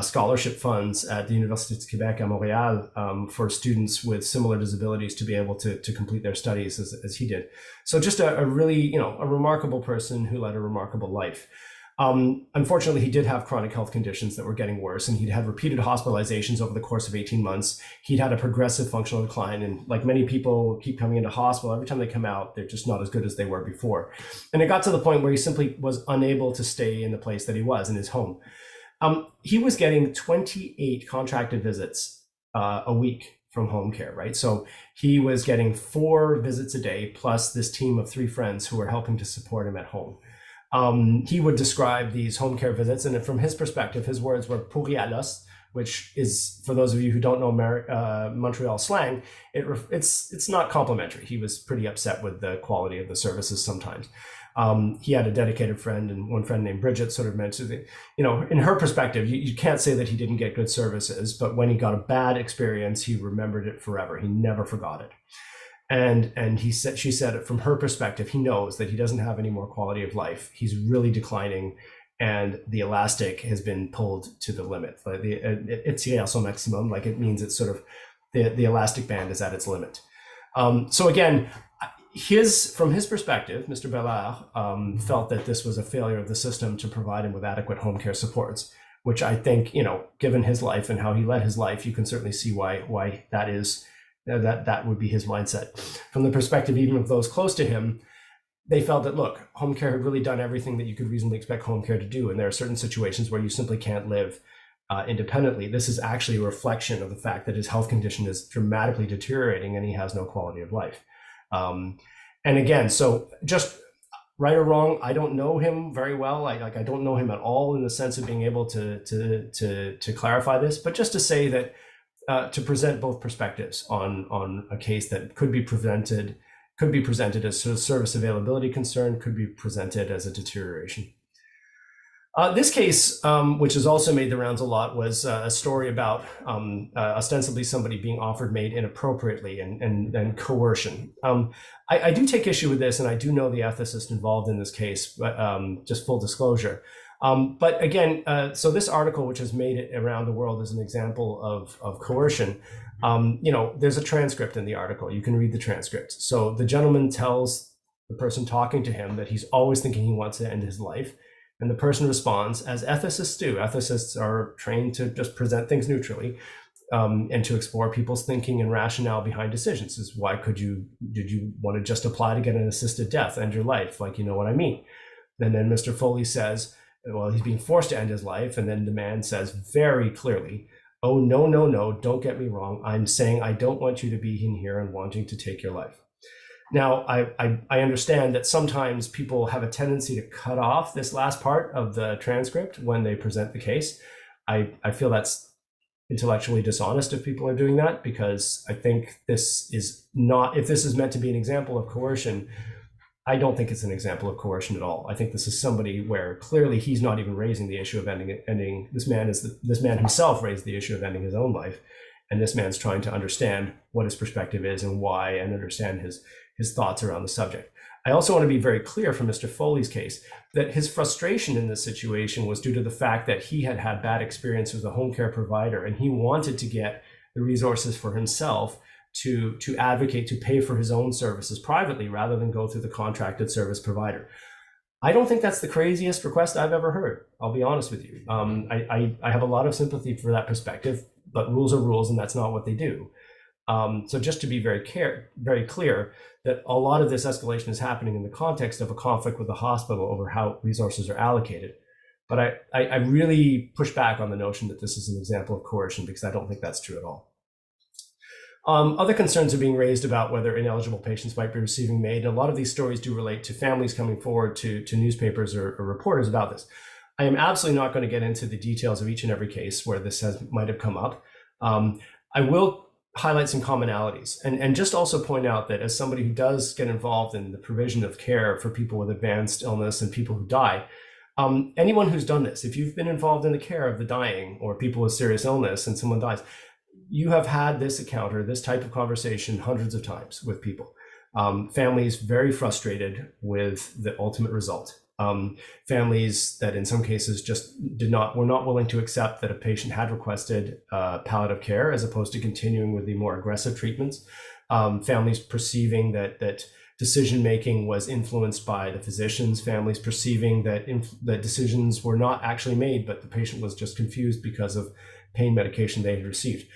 scholarship funds at the Université de Québec à Montréal for students with similar disabilities to be able to complete their studies as he did. So just a really, a remarkable person who led a remarkable life. Unfortunately, he did have chronic health conditions that were getting worse, and he'd had repeated hospitalizations over the course of 18 months. He'd had a progressive functional decline, and like many people keep coming into hospital, every time they come out, they're just not as good as they were before. And it got to the point where he simply was unable to stay in the place that he was, in his home. He was getting 28 contracted visits a week from home care, right? So he was getting 4 visits a day, plus this team of 3 friends who were helping to support him at home. He would describe these home care visits, and from his perspective, his words were pourri à l'os, which is, for those of you who don't know Montreal slang, it's not complimentary. He was pretty upset with the quality of the services sometimes. He had a dedicated friend, and one friend named Bridget sort of mentioned that, in her perspective, you can't say that he didn't get good services, but when he got a bad experience, he remembered it forever. He never forgot it. And she said from her perspective, he knows that he doesn't have any more quality of life. He's really declining, and the elastic has been pulled to the limit. It's tiré à son maximum, like it means it's sort of the elastic band is at its limit. So again, from his perspective, Mr. Belair felt that this was a failure of the system to provide him with adequate home care supports, which I think, given his life and how he led his life, you can certainly see why that is. That would be his mindset. From the perspective even of those close to him, they felt that, look, home care had really done everything that you could reasonably expect home care to do, and there are certain situations where you simply can't live independently. This is actually a reflection of the fact that his health condition is dramatically deteriorating and he has no quality of life. And again, so just right or wrong, I don't know him very well. I don't know him at all in the sense of being able to clarify this, but just to say that to present both perspectives on a case that could be presented as a service availability concern, could be presented as a deterioration. This case, which has also made the rounds a lot, was a story about ostensibly somebody being offered MAID inappropriately and coercion. I do take issue with this, and I do know the ethicist involved in this case, but just full disclosure. But again, so this article, which has made it around the world as an example of coercion, there's a transcript in the article. You can read the transcript. So the gentleman tells the person talking to him that he's always thinking he wants to end his life, And the person responds, as ethicists do. Ethicists are trained to just present things neutrally, and to explore people's thinking and rationale behind decisions. Is why did you want to just apply to get an assisted death, end your life? Like, you know what I mean? And then Mr. Foley says, well, he's being forced to end his life. And then the man says very clearly, oh, no, no, no, don't get me wrong. I'm saying I don't want you to be in here and wanting to take your life. Now, I understand that sometimes people have a tendency to cut off this last part of the transcript when they present the case. I feel that's intellectually dishonest if people are doing that, because I think this is not, if this is meant to be an example of coercion, I don't think it's an example of coercion at all. I think this is somebody where clearly he's not even raising the issue of ending. This man himself raised the issue of ending his own life, and this man's trying to understand what his perspective is and why, and understand his thoughts around the subject. I also want to be very clear from Mr. Foley's case that his frustration in this situation was due to the fact that he had had bad experience with a home care provider, and he wanted to get the resources for himself to advocate to pay for his own services privately rather than go through the contracted service provider. I don't think that's the craziest request I've ever heard. I'll be honest with you. I have a lot of sympathy for that perspective, but rules are rules, and that's not what they do. So just to be very clear that a lot of this escalation is happening in the context of a conflict with the hospital over how resources are allocated. But I really push back on the notion that this is an example of coercion, because I don't think that's true at all. Other concerns are being raised about whether ineligible patients might be receiving MAID. And a lot of these stories do relate to families coming forward to newspapers or reporters about this. I am absolutely not going to get into the details of each and every case where this might have come up. I will highlight some commonalities and just also point out that as somebody who does get involved in the provision of care for people with advanced illness and people who die, anyone who's done this, if you've been involved in the care of the dying or people with serious illness and someone dies, you have had this encounter, this type of conversation hundreds of times with people. Families very frustrated with the ultimate result. Families that in some cases just were not willing to accept that a patient had requested palliative care as opposed to continuing with the more aggressive treatments. Families perceiving that decision-making was influenced by the physicians, families perceiving that decisions were not actually made, but the patient was just confused because of pain medication they had received.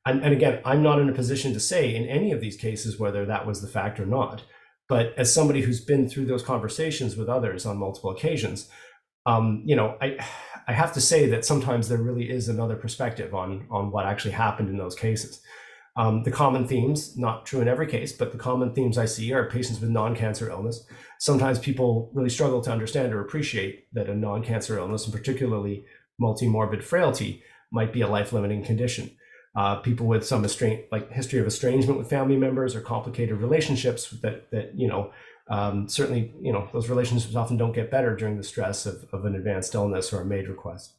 And again, I'm not in a position to say in any of these cases whether that was the fact or not. But as somebody who's been through those conversations with others on multiple occasions, I have to say that sometimes there really is another perspective on what actually happened in those cases. The common themes, not true in every case, but the common themes I see are patients with non-cancer illness. Sometimes people really struggle to understand or appreciate that a non-cancer illness, and particularly multi-morbid frailty, might be a life-limiting condition. People with some history of estrangement with family members or complicated relationships that certainly, those relationships often don't get better during the stress of an advanced illness or a MAID request.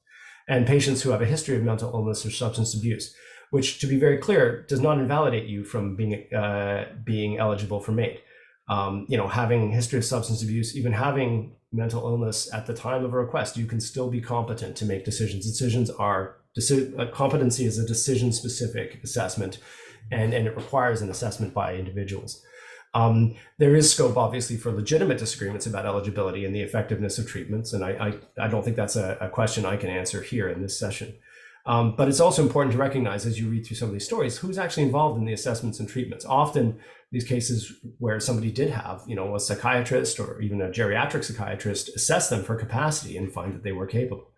And patients who have a history of mental illness or substance abuse, which, to be very clear, does not invalidate you from being eligible for MAID. Having a history of substance abuse, even mental illness at the time of a request, you can still be competent to make decisions. Competency is a decision-specific assessment, and it requires an assessment by individuals. There is scope, obviously, for legitimate disagreements about eligibility and the effectiveness of treatments, and I don't think that's a question I can answer here in this session. But it's also important to recognize, as you read through some of these stories, who's actually involved in the assessments and treatments. Often these cases where somebody did have, a psychiatrist or even a geriatric psychiatrist assess them for capacity and find that they were capable.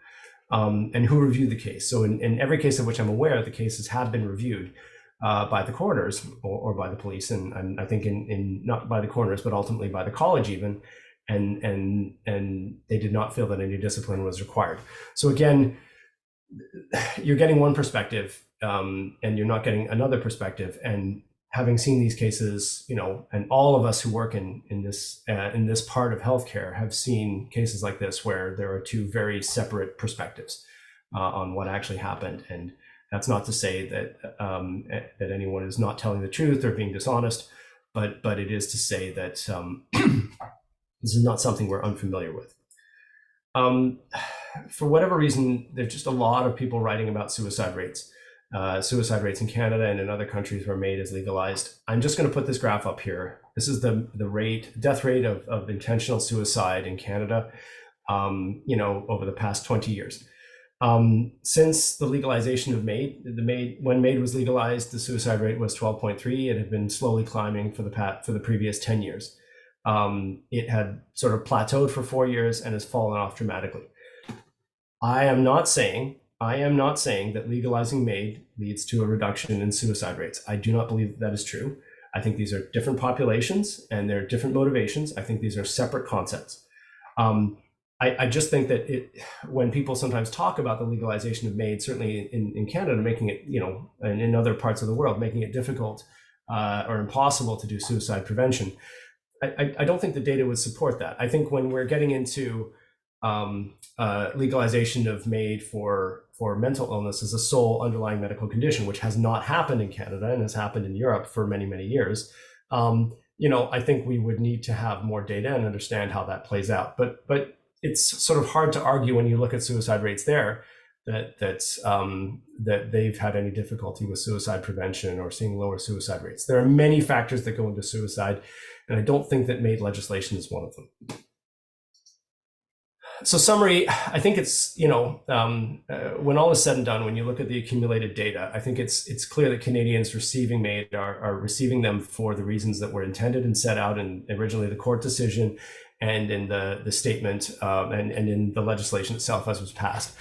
And who reviewed the case. So in every case of which I'm aware, the cases have been reviewed by the coroners or by the police, and I think in not by the coroners, but ultimately by the college even, and they did not feel that any discipline was required. So again, you're getting one perspective, and you're not getting another perspective. And having seen these cases, and all of us who work in this part of healthcare have seen cases like this where there are two very separate perspectives on what actually happened. And that's not to say that anyone is not telling the truth or being dishonest, but it is to say that this is not something we're unfamiliar with. For whatever reason, there's just a lot of people writing about suicide rates in Canada and in other countries where MAID is legalized. I'm just going to put this graph up here. This is the death rate of intentional suicide in Canada. over the past 20 years. Since the legalization of when MAID was legalized, the suicide rate was 12.3. It had been slowly climbing for the previous 10 years. It had sort of plateaued for 4 years and has fallen off dramatically. I am not saying that legalizing MAID leads to a reduction in suicide rates. I do not believe that is true. I think these are different populations and there are different motivations. I think these are separate concepts. I just think that when people sometimes talk about the legalization of MAID, certainly in Canada, making it, and in other parts of the world, making it difficult or impossible to do suicide prevention, I don't think the data would support that. I think when we're getting into legalization of MAID for mental illness as a sole underlying medical condition, which has not happened in Canada and has happened in Europe for many, many years, I think we would need to have more data and understand how that plays out. But it's sort of hard to argue when you look at suicide rates there that they've had any difficulty with suicide prevention or seeing lower suicide rates. There are many factors that go into suicide, and I don't think that MAID legislation is one of them. So summary, I think it's, when all is said and done, when you look at the accumulated data, I think it's clear that Canadians receiving MAID are receiving them for the reasons that were intended and set out in originally the court decision and in the statement and in the legislation itself as was passed.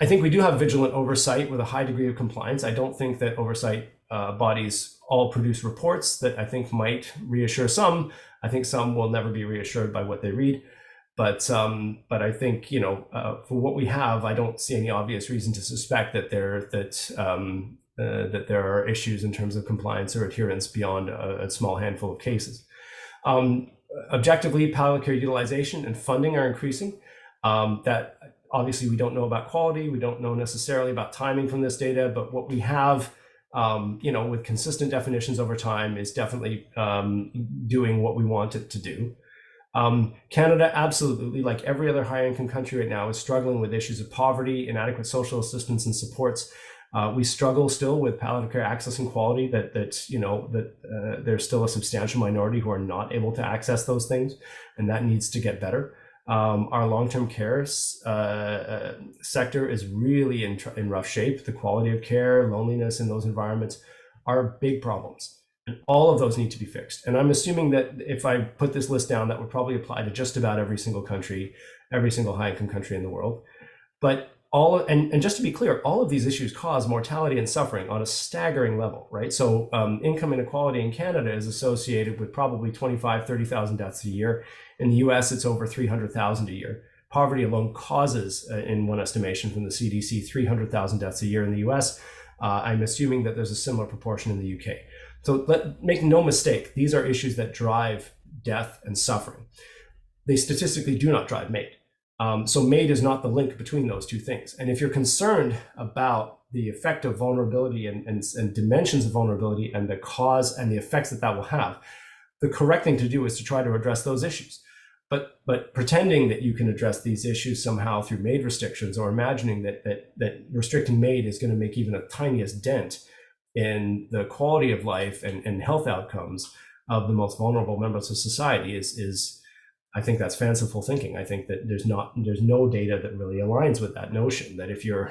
I think we do have vigilant oversight with a high degree of compliance. I don't think that oversight bodies all produce reports that I think might reassure some. I think some will never be reassured by what they read. But I think, for what we have, I don't see any obvious reason to suspect that there are issues in terms of compliance or adherence beyond a small handful of cases. Objectively, palliative care utilization and funding are increasing. That obviously we don't know about quality. We don't know necessarily about timing from this data, but what we have, with consistent definitions over time is definitely doing what we want it to do. Canada, absolutely, like every other high-income country right now, is struggling with issues of poverty, inadequate social assistance and supports. We struggle still with palliative care access and quality. That there's still a substantial minority who are not able to access those things, and that needs to get better. Our long-term care sector is really in rough shape. The quality of care, loneliness in those environments are big problems. And all of those need to be fixed. And I'm assuming that if I put this list down, that would probably apply to just about every single country, every single high-income country in the world. But and just to be clear, all of these issues cause mortality and suffering on a staggering level, right? So income inequality in Canada is associated with probably 25,000, 30,000 deaths a year. In the US, it's over 300,000 a year. Poverty alone causes, in one estimation from the CDC, 300,000 deaths a year in the US. I'm assuming that there's a similar proportion in the UK. So make no mistake, these are issues that drive death and suffering. They statistically do not drive MAID. So MAID is not the link between those two things. And if you're concerned about the effect of vulnerability and dimensions of vulnerability and the cause and the effects that will have, the correct thing to do is to try to address those issues. But pretending that you can address these issues somehow through MAID restrictions, or imagining that restricting MAID is going to make even a tiniest dent in the quality of life and health outcomes of the most vulnerable members of society is I think that's fanciful thinking. I think that there's no data that really aligns with that notion, that if you're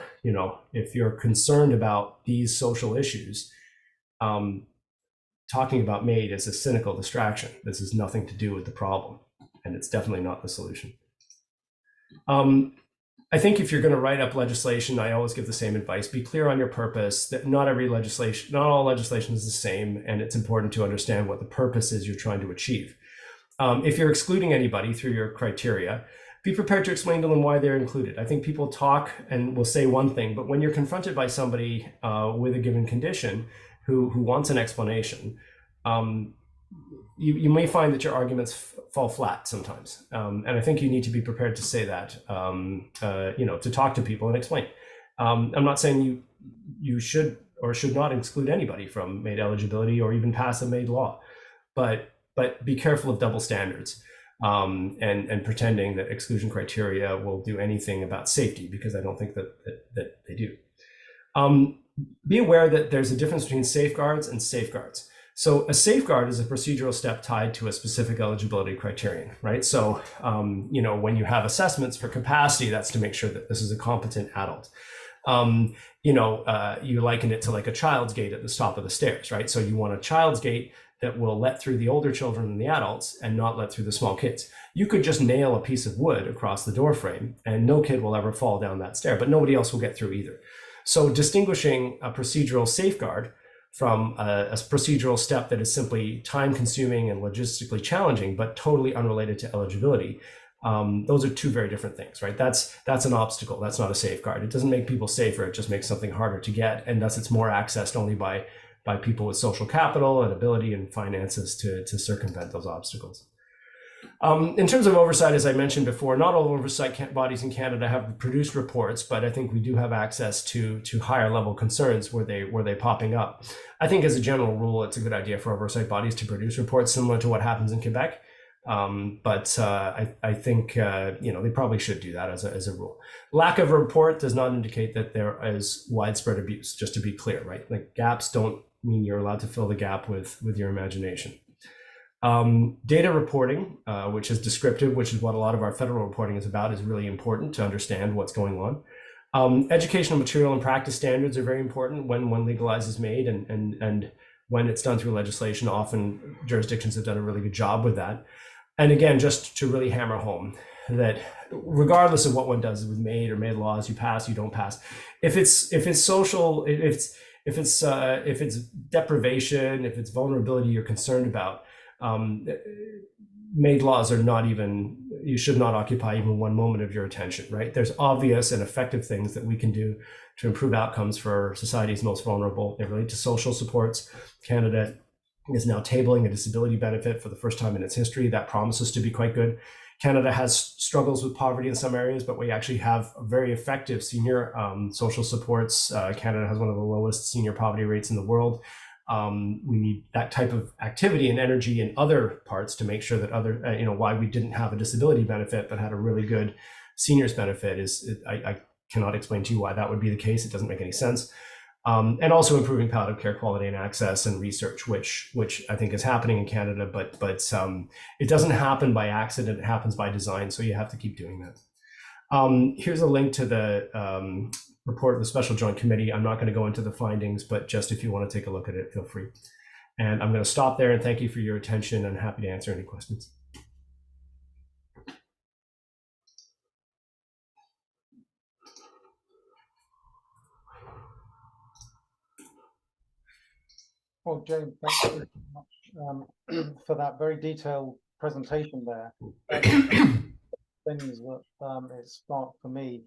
concerned about these social issues, talking about MAID is a cynical distraction. This has nothing to do with the problem, and it's definitely not the solution. I think if you're going to write up legislation, I always give the same advice: be clear on your purpose. That not all legislation is the same, and it's important to understand what the purpose is you're trying to achieve. If you're excluding anybody through your criteria, be prepared to explain to them why they're included. I think people talk and will say one thing, but when you're confronted by somebody with a given condition who wants an explanation, you may find that your arguments fall flat sometimes. And I think you need to be prepared to say that, to talk to people and explain. I'm not saying you should or should not exclude anybody from MAID eligibility or even pass a MAID law, but be careful of double standards and pretending that exclusion criteria will do anything about safety, because I don't think that they do. Be aware that there's a difference between safeguards and safeguards. So a safeguard is a procedural step tied to a specific eligibility criterion, right? So, when you have assessments for capacity, that's to make sure that this is a competent adult. You liken it to like a child's gate at the top of the stairs, right? So you want a child's gate that will let through the older children and the adults and not let through the small kids. You could just nail a piece of wood across the door frame and no kid will ever fall down that stair, but nobody else will get through either. So distinguishing a procedural safeguard from a procedural step that is simply time consuming and logistically challenging, but totally unrelated to eligibility. Those are two very different things, right? That's an obstacle. That's not a safeguard. It doesn't make people safer. It just makes something harder to get. And thus it's more accessed only by people with social capital and ability and finances to circumvent those obstacles. In terms of oversight, as I mentioned before, not all oversight bodies in Canada have produced reports, but I think we do have access to higher level concerns where they popping up. I think as a general rule, it's a good idea for oversight bodies to produce reports similar to what happens in Quebec. But I think they probably should do that as a rule. Lack of a report does not indicate that there is widespread abuse, just to be clear, right? Like gaps don't mean you're allowed to fill the gap with your imagination. Data reporting, which is descriptive, which is what a lot of our federal reporting is about, is really important to understand what's going on. Educational material and practice standards are very important when legalize is made and when it's done through legislation. Often jurisdictions have done a really good job with that. And again, just to really hammer home that regardless of what one does with made laws, you pass, you don't pass. If it's social, if it's deprivation, if it's vulnerability you're concerned about, made laws are not even, you should not occupy even one moment of your attention, right? There's obvious and effective things that we can do to improve outcomes for society's most vulnerable. They relate to social supports. Canada is now tabling a disability benefit for the first time in its history. That promises to be quite good. Canada has struggles with poverty in some areas, but we actually have very effective senior social supports. Canada has one of the lowest senior poverty rates in the world. We need that type of activity and energy in other parts to make sure that why we didn't have a disability benefit but had a really good seniors benefit I cannot explain to you why that would be the case. It doesn't make any sense. And also improving palliative care quality and access and research, which I think is happening in Canada, but it doesn't happen by accident. It happens by design. So you have to keep doing that. Here's a link to the report of the Special Joint Committee. I'm not going to go into the findings, but just if you want to take a look at it, feel free. And I'm going to stop there and thank you for your attention and happy to answer any questions. Well, James, thank you very much for that very detailed presentation there. Things that it sparked for me,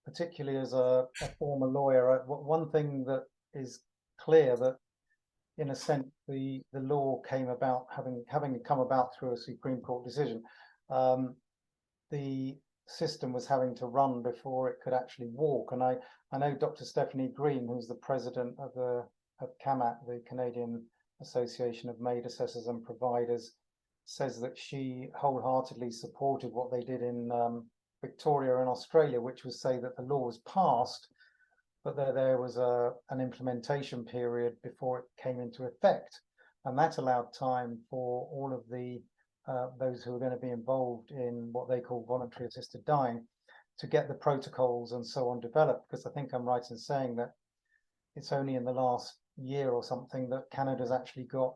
particularly as a former lawyer. One thing that is clear that, in a sense, the law came about having come about through a Supreme Court decision. The system was having to run before it could actually walk. And I know Dr. Stephanie Green, who's the president of CAMAT, the Canadian Association of Maid Assessors and Providers, says that she wholeheartedly supported what they did in Victoria and Australia, which was say that the law was passed, but there was an implementation period before it came into effect, and that allowed time for all of the those who are going to be involved in what they call voluntary assisted dying to get the protocols and so on developed. Because I think I'm right in saying that it's only in the last year or something that Canada's actually got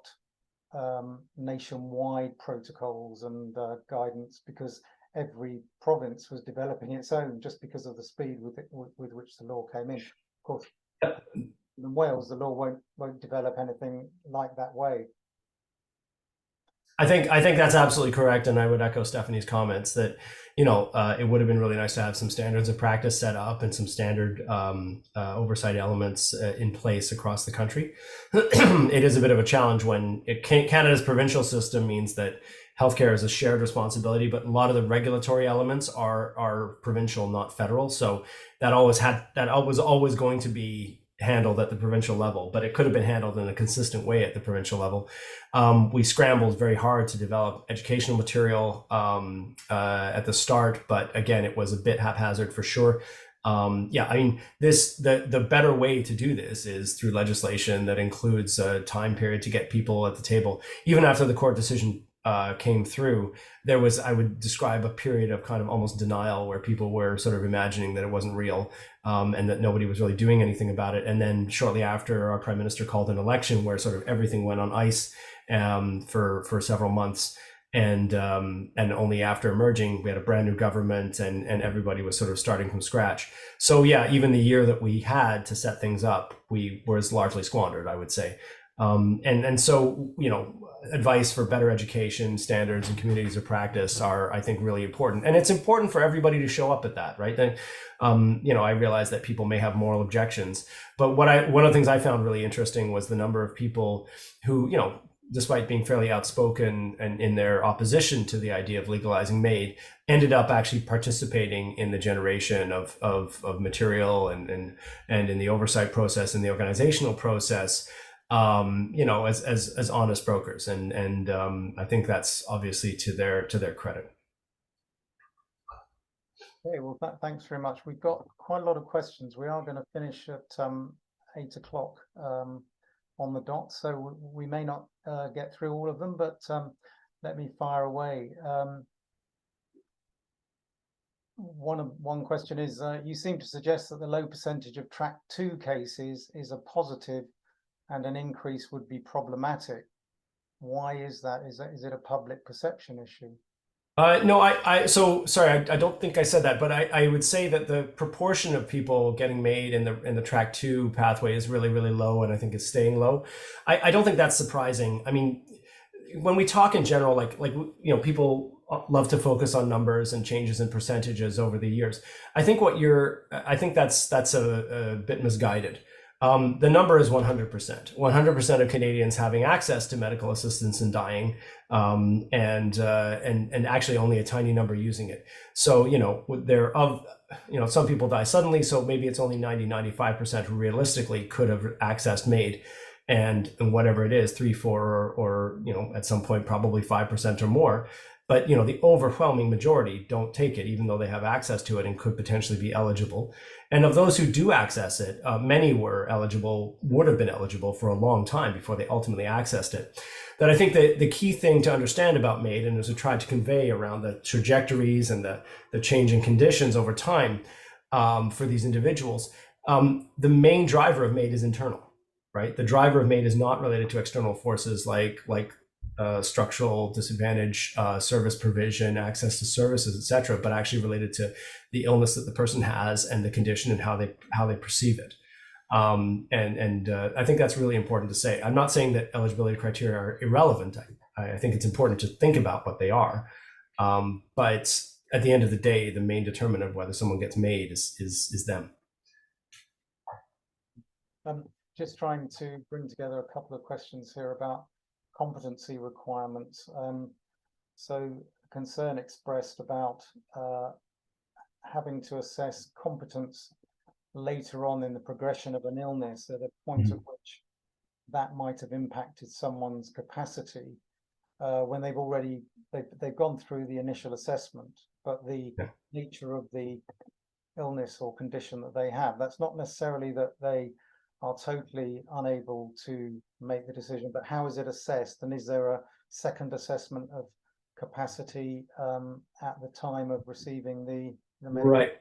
nationwide protocols and guidance, because every province was developing its own just because of the speed with which the law came in. Of course, in Wales, the law won't develop anything like that way. I think that's absolutely correct, and I would echo Stephanie's comments that it would have been really nice to have some standards of practice set up and some standard oversight elements in place across the country. It is a bit of a challenge when Canada's provincial system means that healthcare is a shared responsibility, but a lot of the regulatory elements are provincial, not federal. So that was always going to be handled at the provincial level, but it could have been handled in a consistent way at the provincial level. We scrambled very hard to develop educational material at the start, but again, it was a bit haphazard for sure. Yeah, I mean, the better way to do this is through legislation that includes a time period to get people at the table. Even after the court decision came through, there was, I would describe, a period of kind of almost denial where people were sort of imagining that it wasn't real, and that nobody was really doing anything about it. And then shortly after, our prime minister called an election where sort of everything went on ice for several months. And only after emerging, we had a brand new government, and everybody was sort of starting from scratch. So yeah, even the year that we had to set things up, was largely squandered, I would say. And so, you know, advice for better education standards and communities of practice are, I think, really important. And it's important for everybody to show up at that, right? Then, you know, I realize that people may have moral objections, but one of the things I found really interesting was the number of people who, you know, despite being fairly outspoken and in their opposition to the idea of legalizing MAID, ended up actually participating in the generation of material and in the oversight process and the organizational process, you know, as honest brokers. And I think that's obviously to their credit. Okay, well, thanks very much. We've got quite a lot of questions. We are going to finish at 8 o'clock on the dot, so we may not get through all of them, but let me fire away. One question is, you seem to suggest that the low percentage of track 2 cases is a positive and an increase would be problematic. Why is that? Is it a public perception issue? No, so sorry, I don't think I said that, but I would say that the proportion of people getting MAID in the track 2 pathway is really, really low, and I think it's staying low. I don't think that's surprising. I mean, when we talk in general, like you know, people love to focus on numbers and changes in percentages over the years. I think that's a bit misguided. The number is 100%. 100% of Canadians having access to medical assistance in dying, and actually only a tiny number using it. So, you know, some people die suddenly, so maybe it's only 95% who realistically could have accessed MAID, and whatever it is, 3, 4, or you know, at some point probably 5% or more. But, you know, the overwhelming majority don't take it, even though they have access to it and could potentially be eligible. And of those who do access it, many would have been eligible for a long time before they ultimately accessed it. That I think the key thing to understand about MAID, and as we tried to convey around the trajectories and the changing conditions over time for these individuals, the main driver of MAID is internal, right? The driver of MAID is not related to external forces like structural disadvantage, service provision, access to services, etc., but actually related to the illness that the person has and the condition and how they perceive it. I think that's really important to say. I'm not saying that eligibility criteria are irrelevant. I think it's important to think about what they are. But at the end of the day, the main determinant of whether someone gets MAID is them. Just trying to bring together a couple of questions here about competency requirements. So concern expressed about having to assess competence later on in the progression of an illness at a point at which that might have impacted someone's capacity when they've gone through the initial assessment, but the nature of the illness or condition that they have, that's not necessarily that they are totally unable to make the decision, but how is it assessed? And is there a second assessment of capacity at the time of receiving the medical? Right.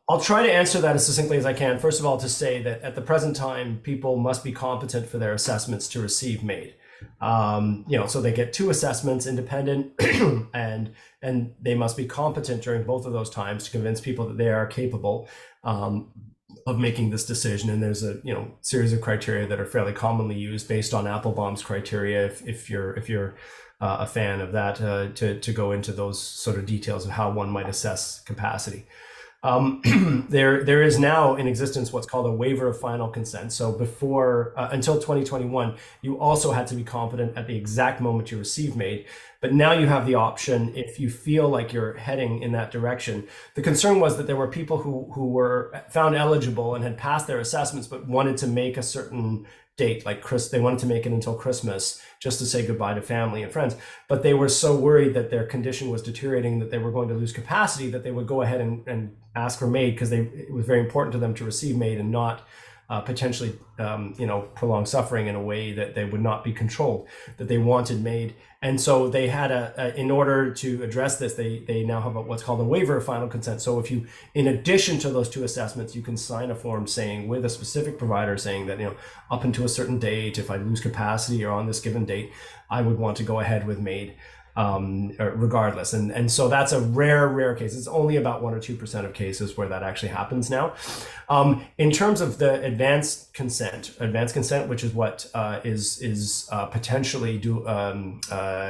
I'll try to answer that as succinctly as I can. First of all, to say that at the present time, people must be competent for their assessments to receive MAID. You know, so they get 2 assessments, independent, and they must be competent during both of those times to convince people that they are capable of making this decision. And there's a series of criteria that are fairly commonly used based on Applebaum's criteria, if you're a fan of that, to go into those sort of details of how one might assess capacity. There is now in existence what's called a waiver of final consent. So before, until 2021, you also had to be competent at the exact moment you received MAID. But now you have the option if you feel like you're heading in that direction. The concern was that there were people who were found eligible and had passed their assessments, but wanted to make a certain date, like they wanted to make it until Christmas just to say goodbye to family and friends. But they were so worried that their condition was deteriorating, that they were going to lose capacity, that they would go ahead and ask for MAID, because it was very important to them to receive MAID and not potentially, prolong suffering in a way that they would not be controlled, that they wanted MAID. And so they had in order to address this, they now have what's called a waiver of final consent. So if you, in addition to those 2 assessments, you can sign a form saying, with a specific provider, saying that, up until a certain date, if I lose capacity or on this given date, I would want to go ahead with MAID. Regardless. And so that's a rare case. It's only about 1 or 2% of cases where that actually happens now. In terms of the advanced consent, which is what is potentially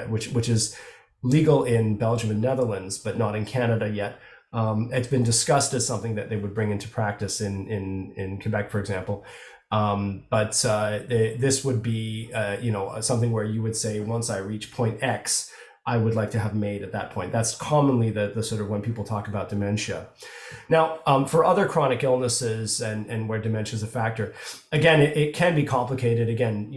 which is legal in Belgium and Netherlands, but not in Canada yet. It's been discussed as something that they would bring into practice in Quebec, for example. But this would be, something where you would say, once I reach point X, I would like to have MAID at that point. That's commonly the sort of when people talk about dementia. Now, for other chronic illnesses and where dementia is a factor, again, it can be complicated. Again,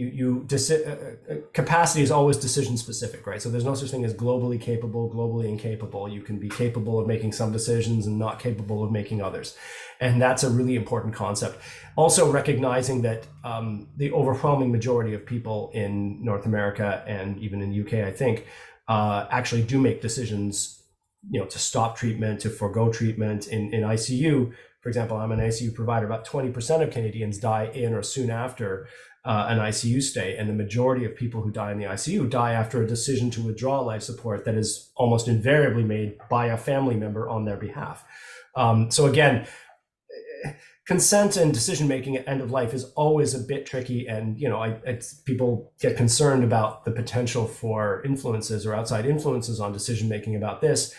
capacity is always decision specific, right? So there's no such thing as globally capable, globally incapable. You can be capable of making some decisions and not capable of making others. And that's a really important concept. Also recognizing that the overwhelming majority of people in North America and even in UK, I think, actually do make decisions, to stop treatment, to forego treatment. In ICU, for example, I'm an ICU provider. About 20% of Canadians die in or soon after an ICU stay, and the majority of people who die in the ICU die after a decision to withdraw life support that is almost invariably made by a family member on their behalf. So again, consent and decision making at end of life is always a bit tricky, and people get concerned about the potential for influences or outside influences on decision making about this.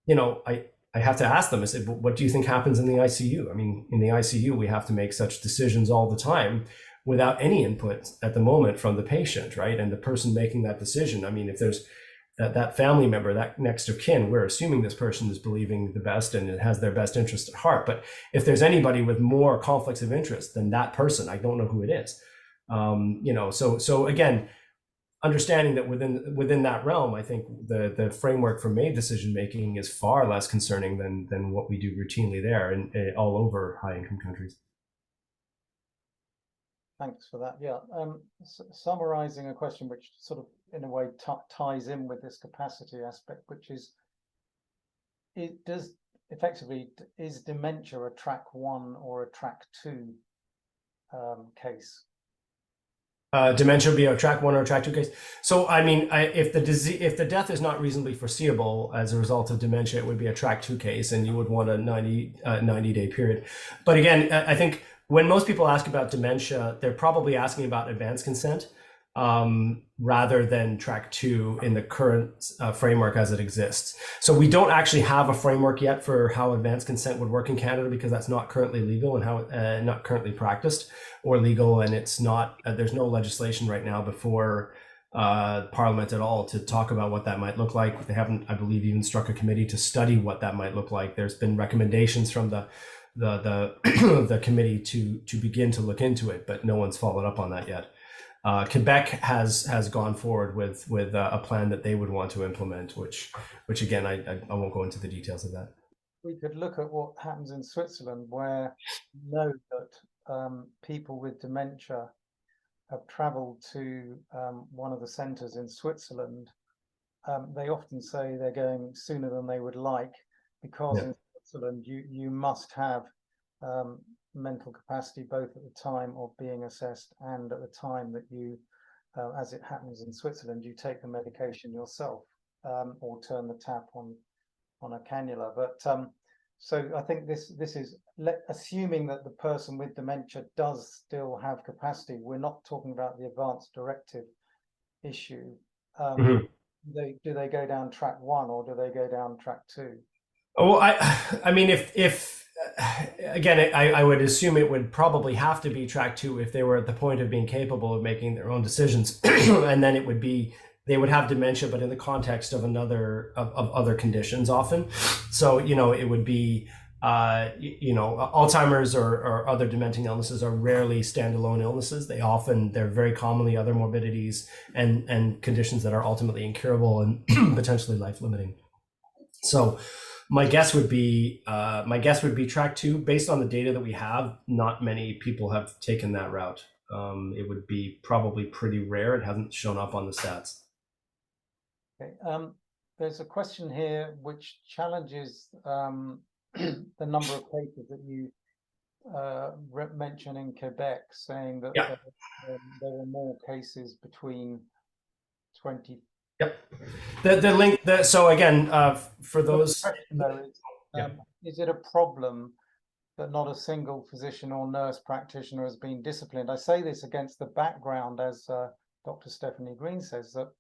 I have to ask them, I said, what do you think happens in the ICU? I mean, in the ICU, we have to make such decisions all the time without any input at the moment from the patient, right? And the person making that decision, I mean, if there's that family member, that next of kin, we're assuming this person is believing the best and it has their best interest at heart. But if there's anybody with more conflicts of interest than that person, I don't know who it is. So again, understanding that within that realm, I think the framework for MAID decision making is far less concerning than what we do routinely there and all over high income countries. Thanks for that. Yeah, summarizing a question which sort of in a way ties in with this capacity aspect, which is, is dementia a track 1 or a track 2 case? Dementia would be a track 1 or a track 2 case. So, I mean, if the death is not reasonably foreseeable as a result of dementia, it would be a track 2 case, and you would want a 90-day period. But again, I think when most people ask about dementia, they're probably asking about advanced consent rather than track 2 in the current framework as it exists. So we don't actually have a framework yet for how advanced consent would work in Canada, because that's not currently legal and how not currently practiced or legal, and it's not. There's no legislation right now before Parliament at all to talk about what that might look like. They haven't, I believe, even struck a committee to study what that might look like. There's been recommendations from the committee to begin to look into it, but no one's followed up on that yet. Quebec has gone forward with a plan that they would want to implement, which again, I won't go into the details of that. We could look at what happens in Switzerland, where we know that people with dementia have traveled to one of the centers in Switzerland. They often say they're going sooner than they would like, because in Switzerland you must have mental capacity both at the time of being assessed and at the time that you, as it happens in Switzerland, you take the medication yourself or turn the tap on a cannula. But so I think this is assuming that the person with dementia does still have capacity. We're not talking about the advanced directive issue. Do they go down track 1 or do they go down track 2? Oh, I mean, if again, I would assume it would probably have to be track 2 if they were at the point of being capable of making their own decisions, and then it would be, they would have dementia, but in the context of other conditions often. So, it would be Alzheimer's or other dementing illnesses are rarely standalone illnesses. They're very commonly other morbidities and conditions that are ultimately incurable and potentially life-limiting. So my guess would be track 2. Based on the data that we have, not many people have taken that route. It would be probably pretty rare. It hasn't shown up on the stats. Okay. There's a question here which challenges the number of cases that you mention in Quebec, saying that there were more cases between 20. Yep. The link. So again, for those, is it a problem that not a single physician or nurse practitioner has been disciplined? I say this against the background, as Dr. Stephanie Green says, that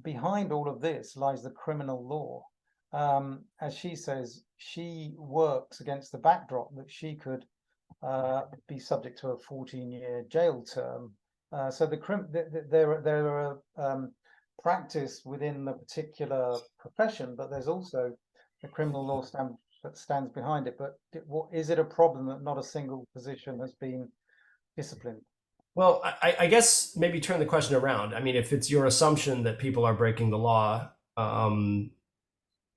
behind all of this lies the criminal law. As she says, she works against the backdrop that she could be subject to a 14-year jail term. So there are practice within the particular profession, but there's also the criminal law that stands behind it. But is it a problem that not a single physician has been disciplined? Well, I guess maybe turn the question around. I mean, if it's your assumption that people are breaking the law,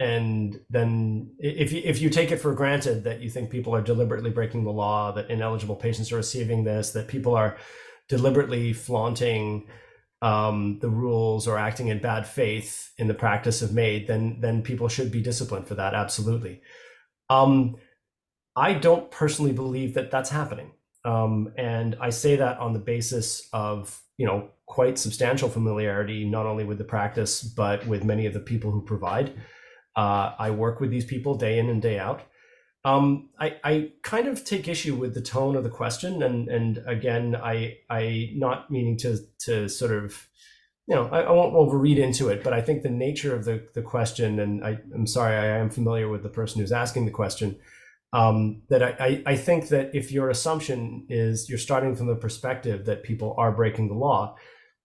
and then if you take it for granted that you think people are deliberately breaking the law, that ineligible patients are receiving this, that people are deliberately flaunting the rules or acting in bad faith in the practice of MAID, then people should be disciplined for that. Absolutely. I don't personally believe that that's happening. And I say that on the basis of, quite substantial familiarity, not only with the practice, but with many of the people who provide. I work with these people day in and day out. I kind of take issue with the tone of the question. And again, I not meaning to sort of, I won't overread into it, but I think the nature of the question, and I'm sorry, I am familiar with the person who's asking the question, that I think that if your assumption is you're starting from the perspective that people are breaking the law,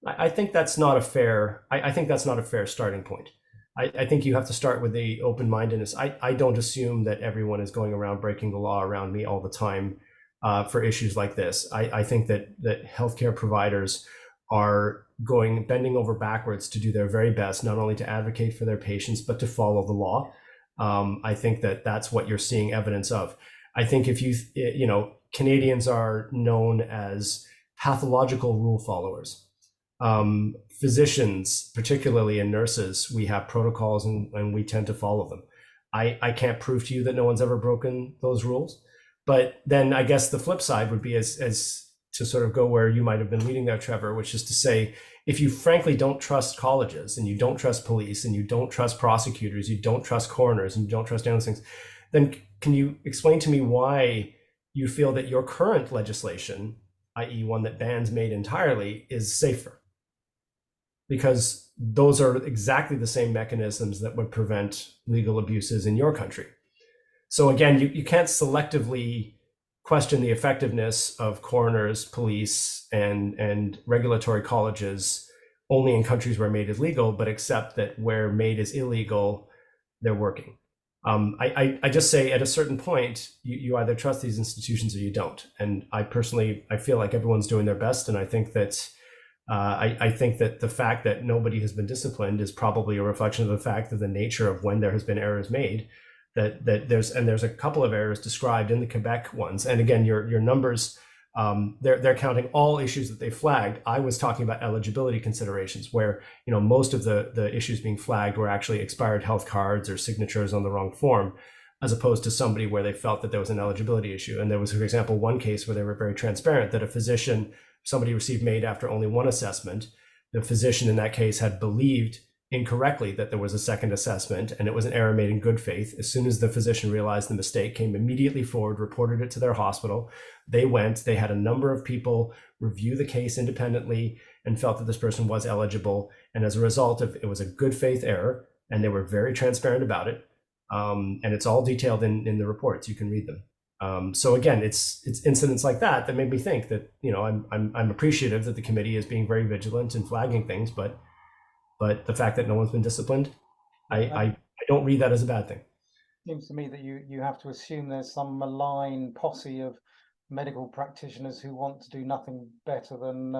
I think that's not a fair, I think that's not a fair starting point. I think you have to start with the open-mindedness. I don't assume that everyone is going around breaking the law around me all the time for issues like this. I think that healthcare providers are bending over backwards to do their very best, not only to advocate for their patients, but to follow the law. I think that that's what you're seeing evidence of. I think if Canadians are known as pathological rule followers. Physicians, particularly, and nurses, we have protocols and we tend to follow them. I can't prove to you that no one's ever broken those rules, but then I guess the flip side would be as to sort of go where you might have been leading there, Trevor, which is to say, if you frankly don't trust colleges and you don't trust police and you don't trust prosecutors, you don't trust coroners and you don't trust any of those things, then can you explain to me why you feel that your current legislation, i.e. one that bans MAID entirely, is safer? Because those are exactly the same mechanisms that would prevent legal abuses in your country. So again, you can't selectively question the effectiveness of coroners, police, and regulatory colleges only in countries where MAID is legal, but accept that where MAID is illegal, they're working. I just say at a certain point, you either trust these institutions or you don't. And I feel like everyone's doing their best, and I think that the fact that nobody has been disciplined is probably a reflection of the fact of the nature of when there has been errors made. That there's a couple of errors described in the Quebec ones. And again, your numbers, they're counting all issues that they flagged. I was talking about eligibility considerations, where most of the issues being flagged were actually expired health cards or signatures on the wrong form, as opposed to somebody where they felt that there was an eligibility issue. And there was, for example, one case where they were very transparent that somebody received MAID after only one assessment. The physician in that case had believed incorrectly that there was a second assessment, and it was an error made in good faith. As soon as the physician realized the mistake, came immediately forward, reported it to their hospital. They had a number of people review the case independently and felt that this person was eligible. And as a result of it was a good faith error, and they were very transparent about it. And it's all detailed in the reports. You can read them. So again, it's incidents like that made me think that I'm appreciative that the committee is being very vigilant in flagging things, but the fact that no one's been disciplined, I don't read that as a bad thing. seems to me that you have to assume there's some malign posse of medical practitioners who want to do nothing better than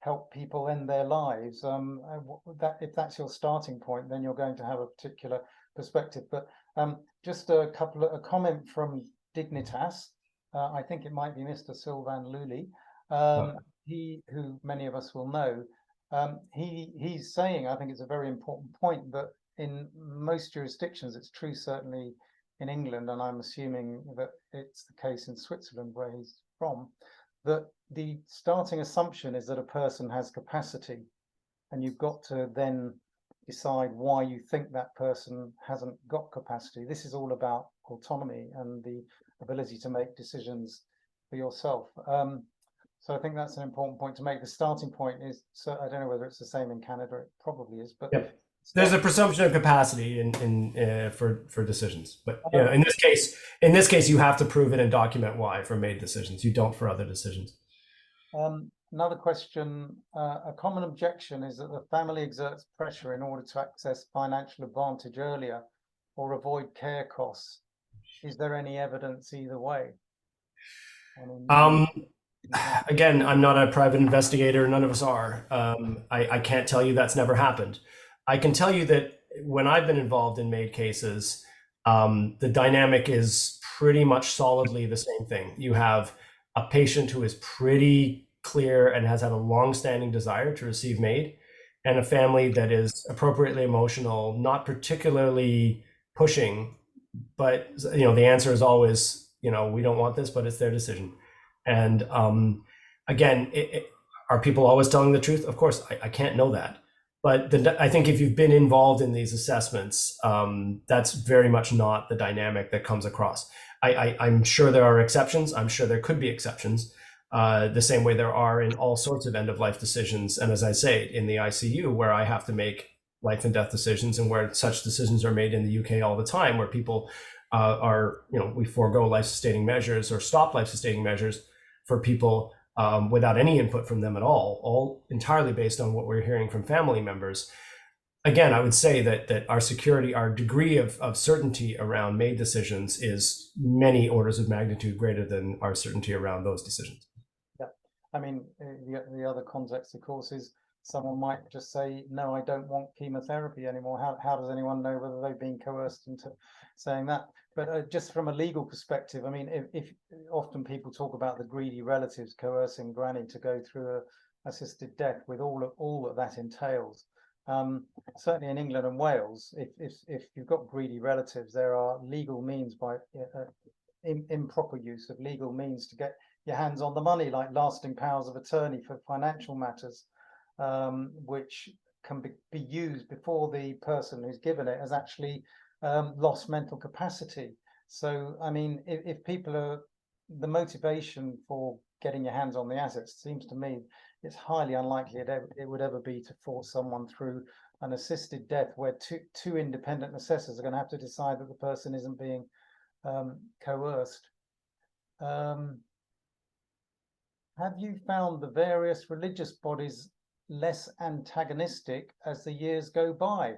help people end their lives. That if that's your starting point, then you're going to have a particular perspective. But just a comment from Dignitas. I think it might be Mr. Sylvan Lully. Who many of us will know. He's saying, I think it's a very important point, that in most jurisdictions, it's true certainly in England, and I'm assuming that it's the case in Switzerland where he's from, that the starting assumption is that a person has capacity, and you've got to then decide why you think that person hasn't got capacity. This is all about autonomy and the ability to make decisions for yourself. So I think that's an important point to make. The starting point is, so I don't know whether it's the same in Canada, it probably is, but yep. There's a presumption of capacity for decisions, but in this case, you have to prove it and document why for made decisions. You don't for other decisions. Another question: a common objection is that the family exerts pressure in order to access financial advantage earlier or avoid care costs. Is there any evidence either way? Again, I'm not a private investigator. None of us are. I can't tell you that's never happened. I can tell you that when I've been involved in MAID cases, the dynamic is pretty much solidly the same thing. You have a patient who is pretty clear and has had a long-standing desire to receive MAID, and a family that is appropriately emotional, not particularly pushing, but the answer is always, we don't want this, but it's their decision. And again, are people always telling the truth? Of course, I can't know that. But I think if you've been involved in these assessments, that's very much not the dynamic that comes across. I'm sure there are exceptions. I'm sure there could be exceptions, the same way there are in all sorts of end-of-life decisions. And as I say, in the ICU, where I have to make life and death decisions, and where such decisions are made in the UK all the time, where people we forego life-sustaining measures or stop life-sustaining measures for people without any input from them at all entirely based on what we're hearing from family members. Again, I would say that our security, our degree of certainty around made decisions is many orders of magnitude greater than our certainty around those decisions. Yeah, I mean, the other context, of course, is someone might just say, no, I don't want chemotherapy anymore. How does anyone know whether they've been coerced into saying that? But just from a legal perspective, I mean, if often people talk about the greedy relatives coercing granny to go through a assisted death with all that entails. Certainly in England and Wales, if you've got greedy relatives, there are legal means by improper use of legal means to get your hands on the money, like lasting powers of attorney for financial matters, which can be used before the person who's given it has actually lost mental capacity. So, I mean, if people are, the motivation for getting your hands on the assets, seems to me it's highly unlikely it would ever be to force someone through an assisted death where two independent assessors are going to have to decide that the person isn't being coerced. Have you found the various religious bodies less antagonistic as the years go by?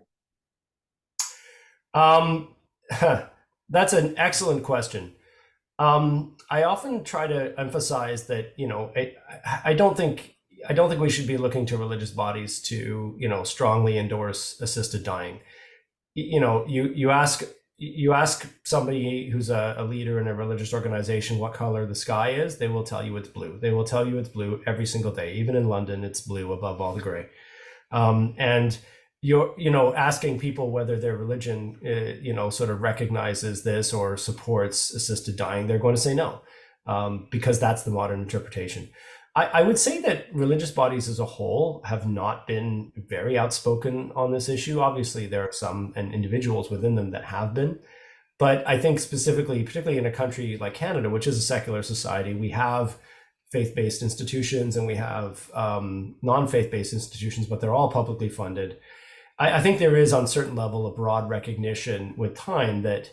That's an excellent question. I often try to emphasize that, I don't think we should be looking to religious bodies to, strongly endorse assisted dying. You ask somebody who's a leader in a religious organization what color the sky is, they will tell you it's blue. They will tell you it's blue every single day. Even in London, it's blue above all the gray. And you're asking people whether their religion, sort of recognizes this or supports assisted dying, they're going to say no, because that's the modern interpretation. I would say that religious bodies as a whole have not been very outspoken on this issue. Obviously, there are some and individuals within them that have been, but I think specifically, particularly in a country like Canada, which is a secular society, we have faith-based institutions and we have non-faith-based institutions, but they're all publicly funded. I think there is, on a certain level, a broad recognition with time that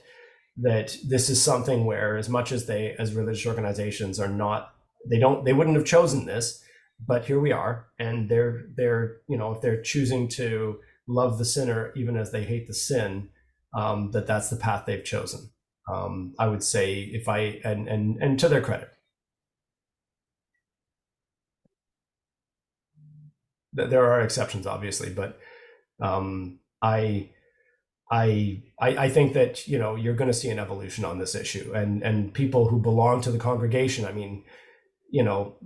this is something where, as much as as religious organizations are not, they wouldn't have chosen this, but here we are, and they're if they're choosing to love the sinner even as they hate the sin, that's the path they've chosen. I would say, if I and to their credit, there are exceptions, obviously, but I think that, you know, you're going to see an evolution on this issue, and people who belong to the congregation. I mean, you know,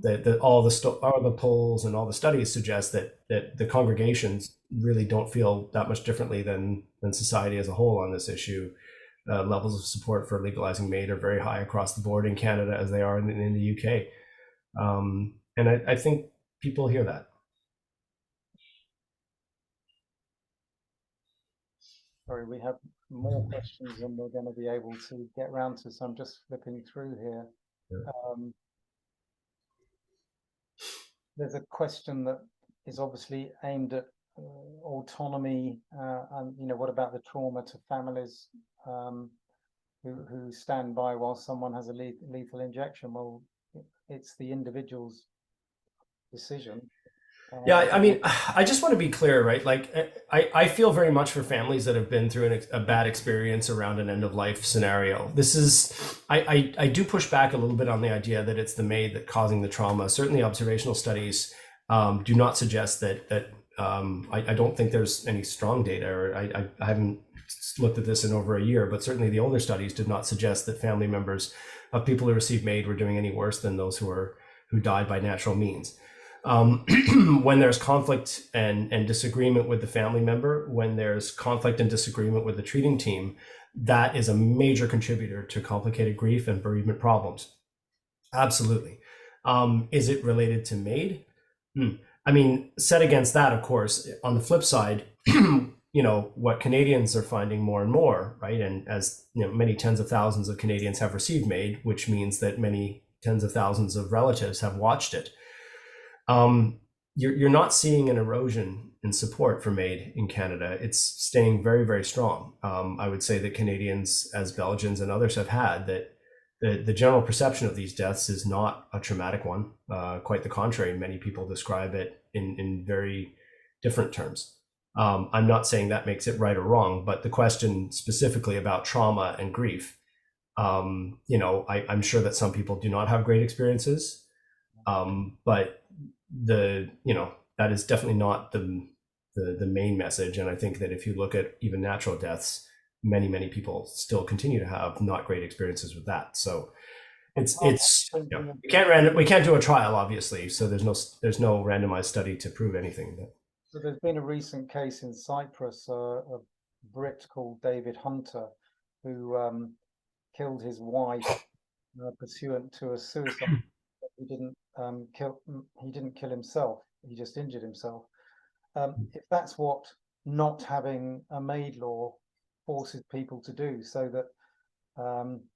all the polls and all the studies suggest that the congregations really don't feel that much differently than society as a whole on this issue. Levels of support for legalizing MAID are very high across the board in Canada, as they are in the UK. And I think people hear that. Sorry, we have more questions than we're going to be able to get around to, so I'm just flipping through here. Yeah. There's a question that is obviously aimed at autonomy, and, you know, what about the trauma to families who stand by while someone has a lethal injection? Well, it's the individual's decision. Yeah, I mean, I just want to be clear, right? Like, I feel very much for families that have been through a bad experience around an end of life scenario. This is, I do push back a little bit on the idea that it's the MAID that causing the trauma. Certainly, observational studies do not suggest that. I don't think there's any strong data, or I haven't looked at this in over a year, but certainly the older studies did not suggest that family members of people who received MAID were doing any worse than those who died by natural means. When there's conflict and disagreement with the family member, when there's conflict and disagreement with the treating team, that is a major contributor to complicated grief and bereavement problems. Absolutely. Is it related to MAID? I mean, set against that, of course, on the flip side, you know, what Canadians are finding more and more, right? And as you know, many tens of thousands of Canadians have received MAID, which means that many tens of thousands of relatives have watched it. You're not seeing an erosion in support for MAID in Canada. It's staying very, very strong. I would say that Canadians, as Belgians and others have had, that the general perception of these deaths is not a traumatic one. Quite the contrary. Many people describe it in very different terms. I'm not saying that makes it right or wrong, but the question specifically about trauma and grief, you know, I'm sure that some people do not have great experiences, but you know, that is definitely not the main message. And I think that if you look at even natural deaths, many people still continue to have not great experiences with that. So it's you know, we can't do a trial, obviously, so there's no randomized study to prove anything. But so there's been a recent case in Cyprus, a Brit called David Hunter, who killed his wife pursuant to a suicide. He didn't kill himself. He just injured himself. If that's what not having a MAID law forces people to do, so that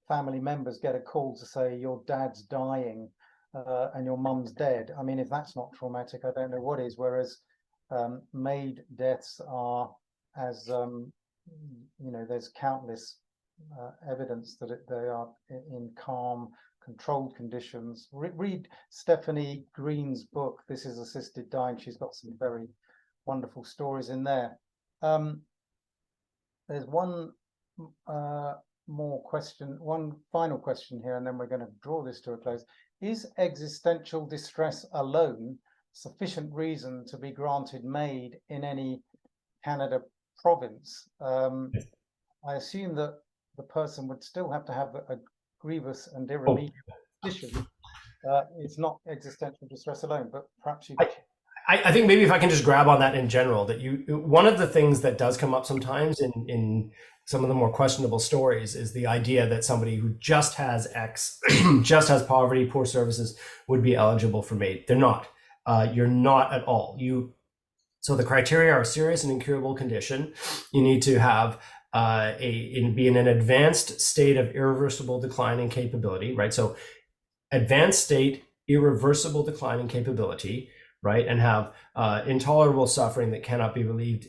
family members get a call to say your dad's dying and your mum's dead. I mean, if that's not traumatic, I don't know what is. Whereas MAID deaths are, as you know, there's countless evidence that they are in calm, controlled conditions. Read Stephanie Green's book, This is Assisted Dying. She's got some very wonderful stories in there. There's one more question, one final question here, and then we're going to draw this to a close. Is existential distress alone sufficient reason to be granted MAID in any Canada province? I assume that the person would still have to have a grievous and irremediable condition. It's not existential distress alone, but perhaps you. I think maybe if I can just grab on that in general, that one of the things that does come up sometimes in some of the more questionable stories is the idea that somebody who just has X, just has poverty, poor services, would be eligible for MAID. They're not. You're not at all. So the criteria are a serious and incurable condition. You need to have be in an advanced state of irreversible decline in capability, right? So advanced state, irreversible decline in capability, right? And have intolerable suffering that cannot be relieved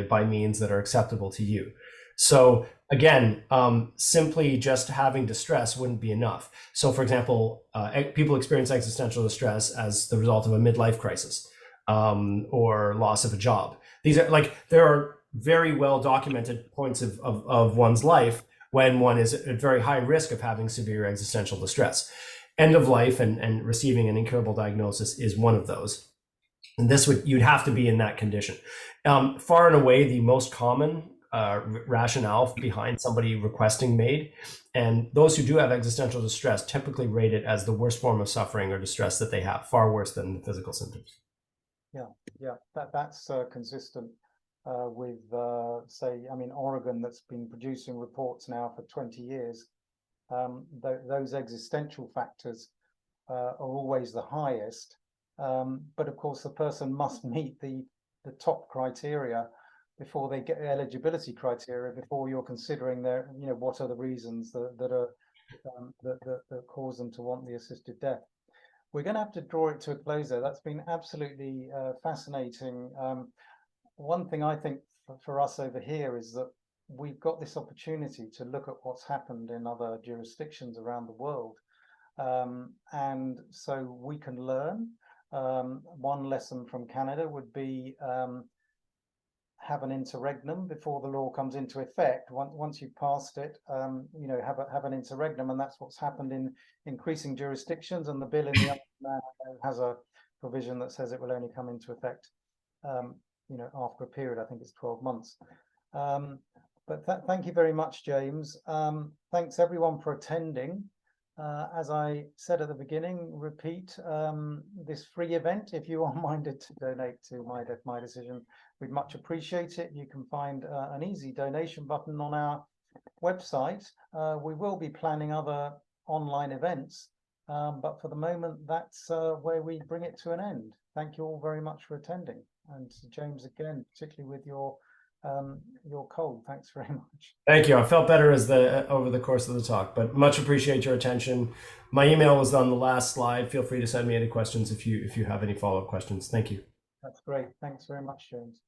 by means that are acceptable to you. So again, simply just having distress wouldn't be enough. So for example, people experience existential distress as the result of a midlife crisis or loss of a job. These are like, there are very well documented points of one's life when one is at very high risk of having severe existential distress. End of life and receiving an incurable diagnosis is one of those. And you'd have to be in that condition. Far and away, the most common rationale behind somebody requesting MAID, and those who do have existential distress typically rate it as the worst form of suffering or distress that they have, far worse than the physical symptoms. Yeah, that's consistent with, say, I mean, Oregon, that's been producing reports now for 20 years. Those existential factors are always the highest, but of course the person must meet the top criteria before they get eligibility criteria, before you're considering their, you know, what are the reasons that cause them to want the assisted death. We're going to have to draw it to a close there. That's been absolutely fascinating. One thing I think for us over here is that we've got this opportunity to look at what's happened in other jurisdictions around the world. And so we can learn. One lesson from Canada would be have an interregnum before the law comes into effect. Once you've passed it, you know, have an interregnum, and that's what's happened in increasing jurisdictions. And the bill in the now has a provision that says it will only come into effect, you know, after a period. I think it's 12 months. But thank you very much, James. Thanks everyone for attending. As I said at the beginning, repeat this free event. If you are minded to donate to MyDeath-MyDecision, we'd much appreciate it. You can find an easy donation button on our website. We will be planning other online events, but for the moment, that's where we bring it to an end. Thank you all very much for attending. And James, again, particularly with your cold, thanks very much. Thank you. I felt better over the course of the talk, but much appreciate your attention. My email was on the last slide. Feel free to send me any questions if you have any follow-up questions. Thank you. That's great. Thanks very much, James.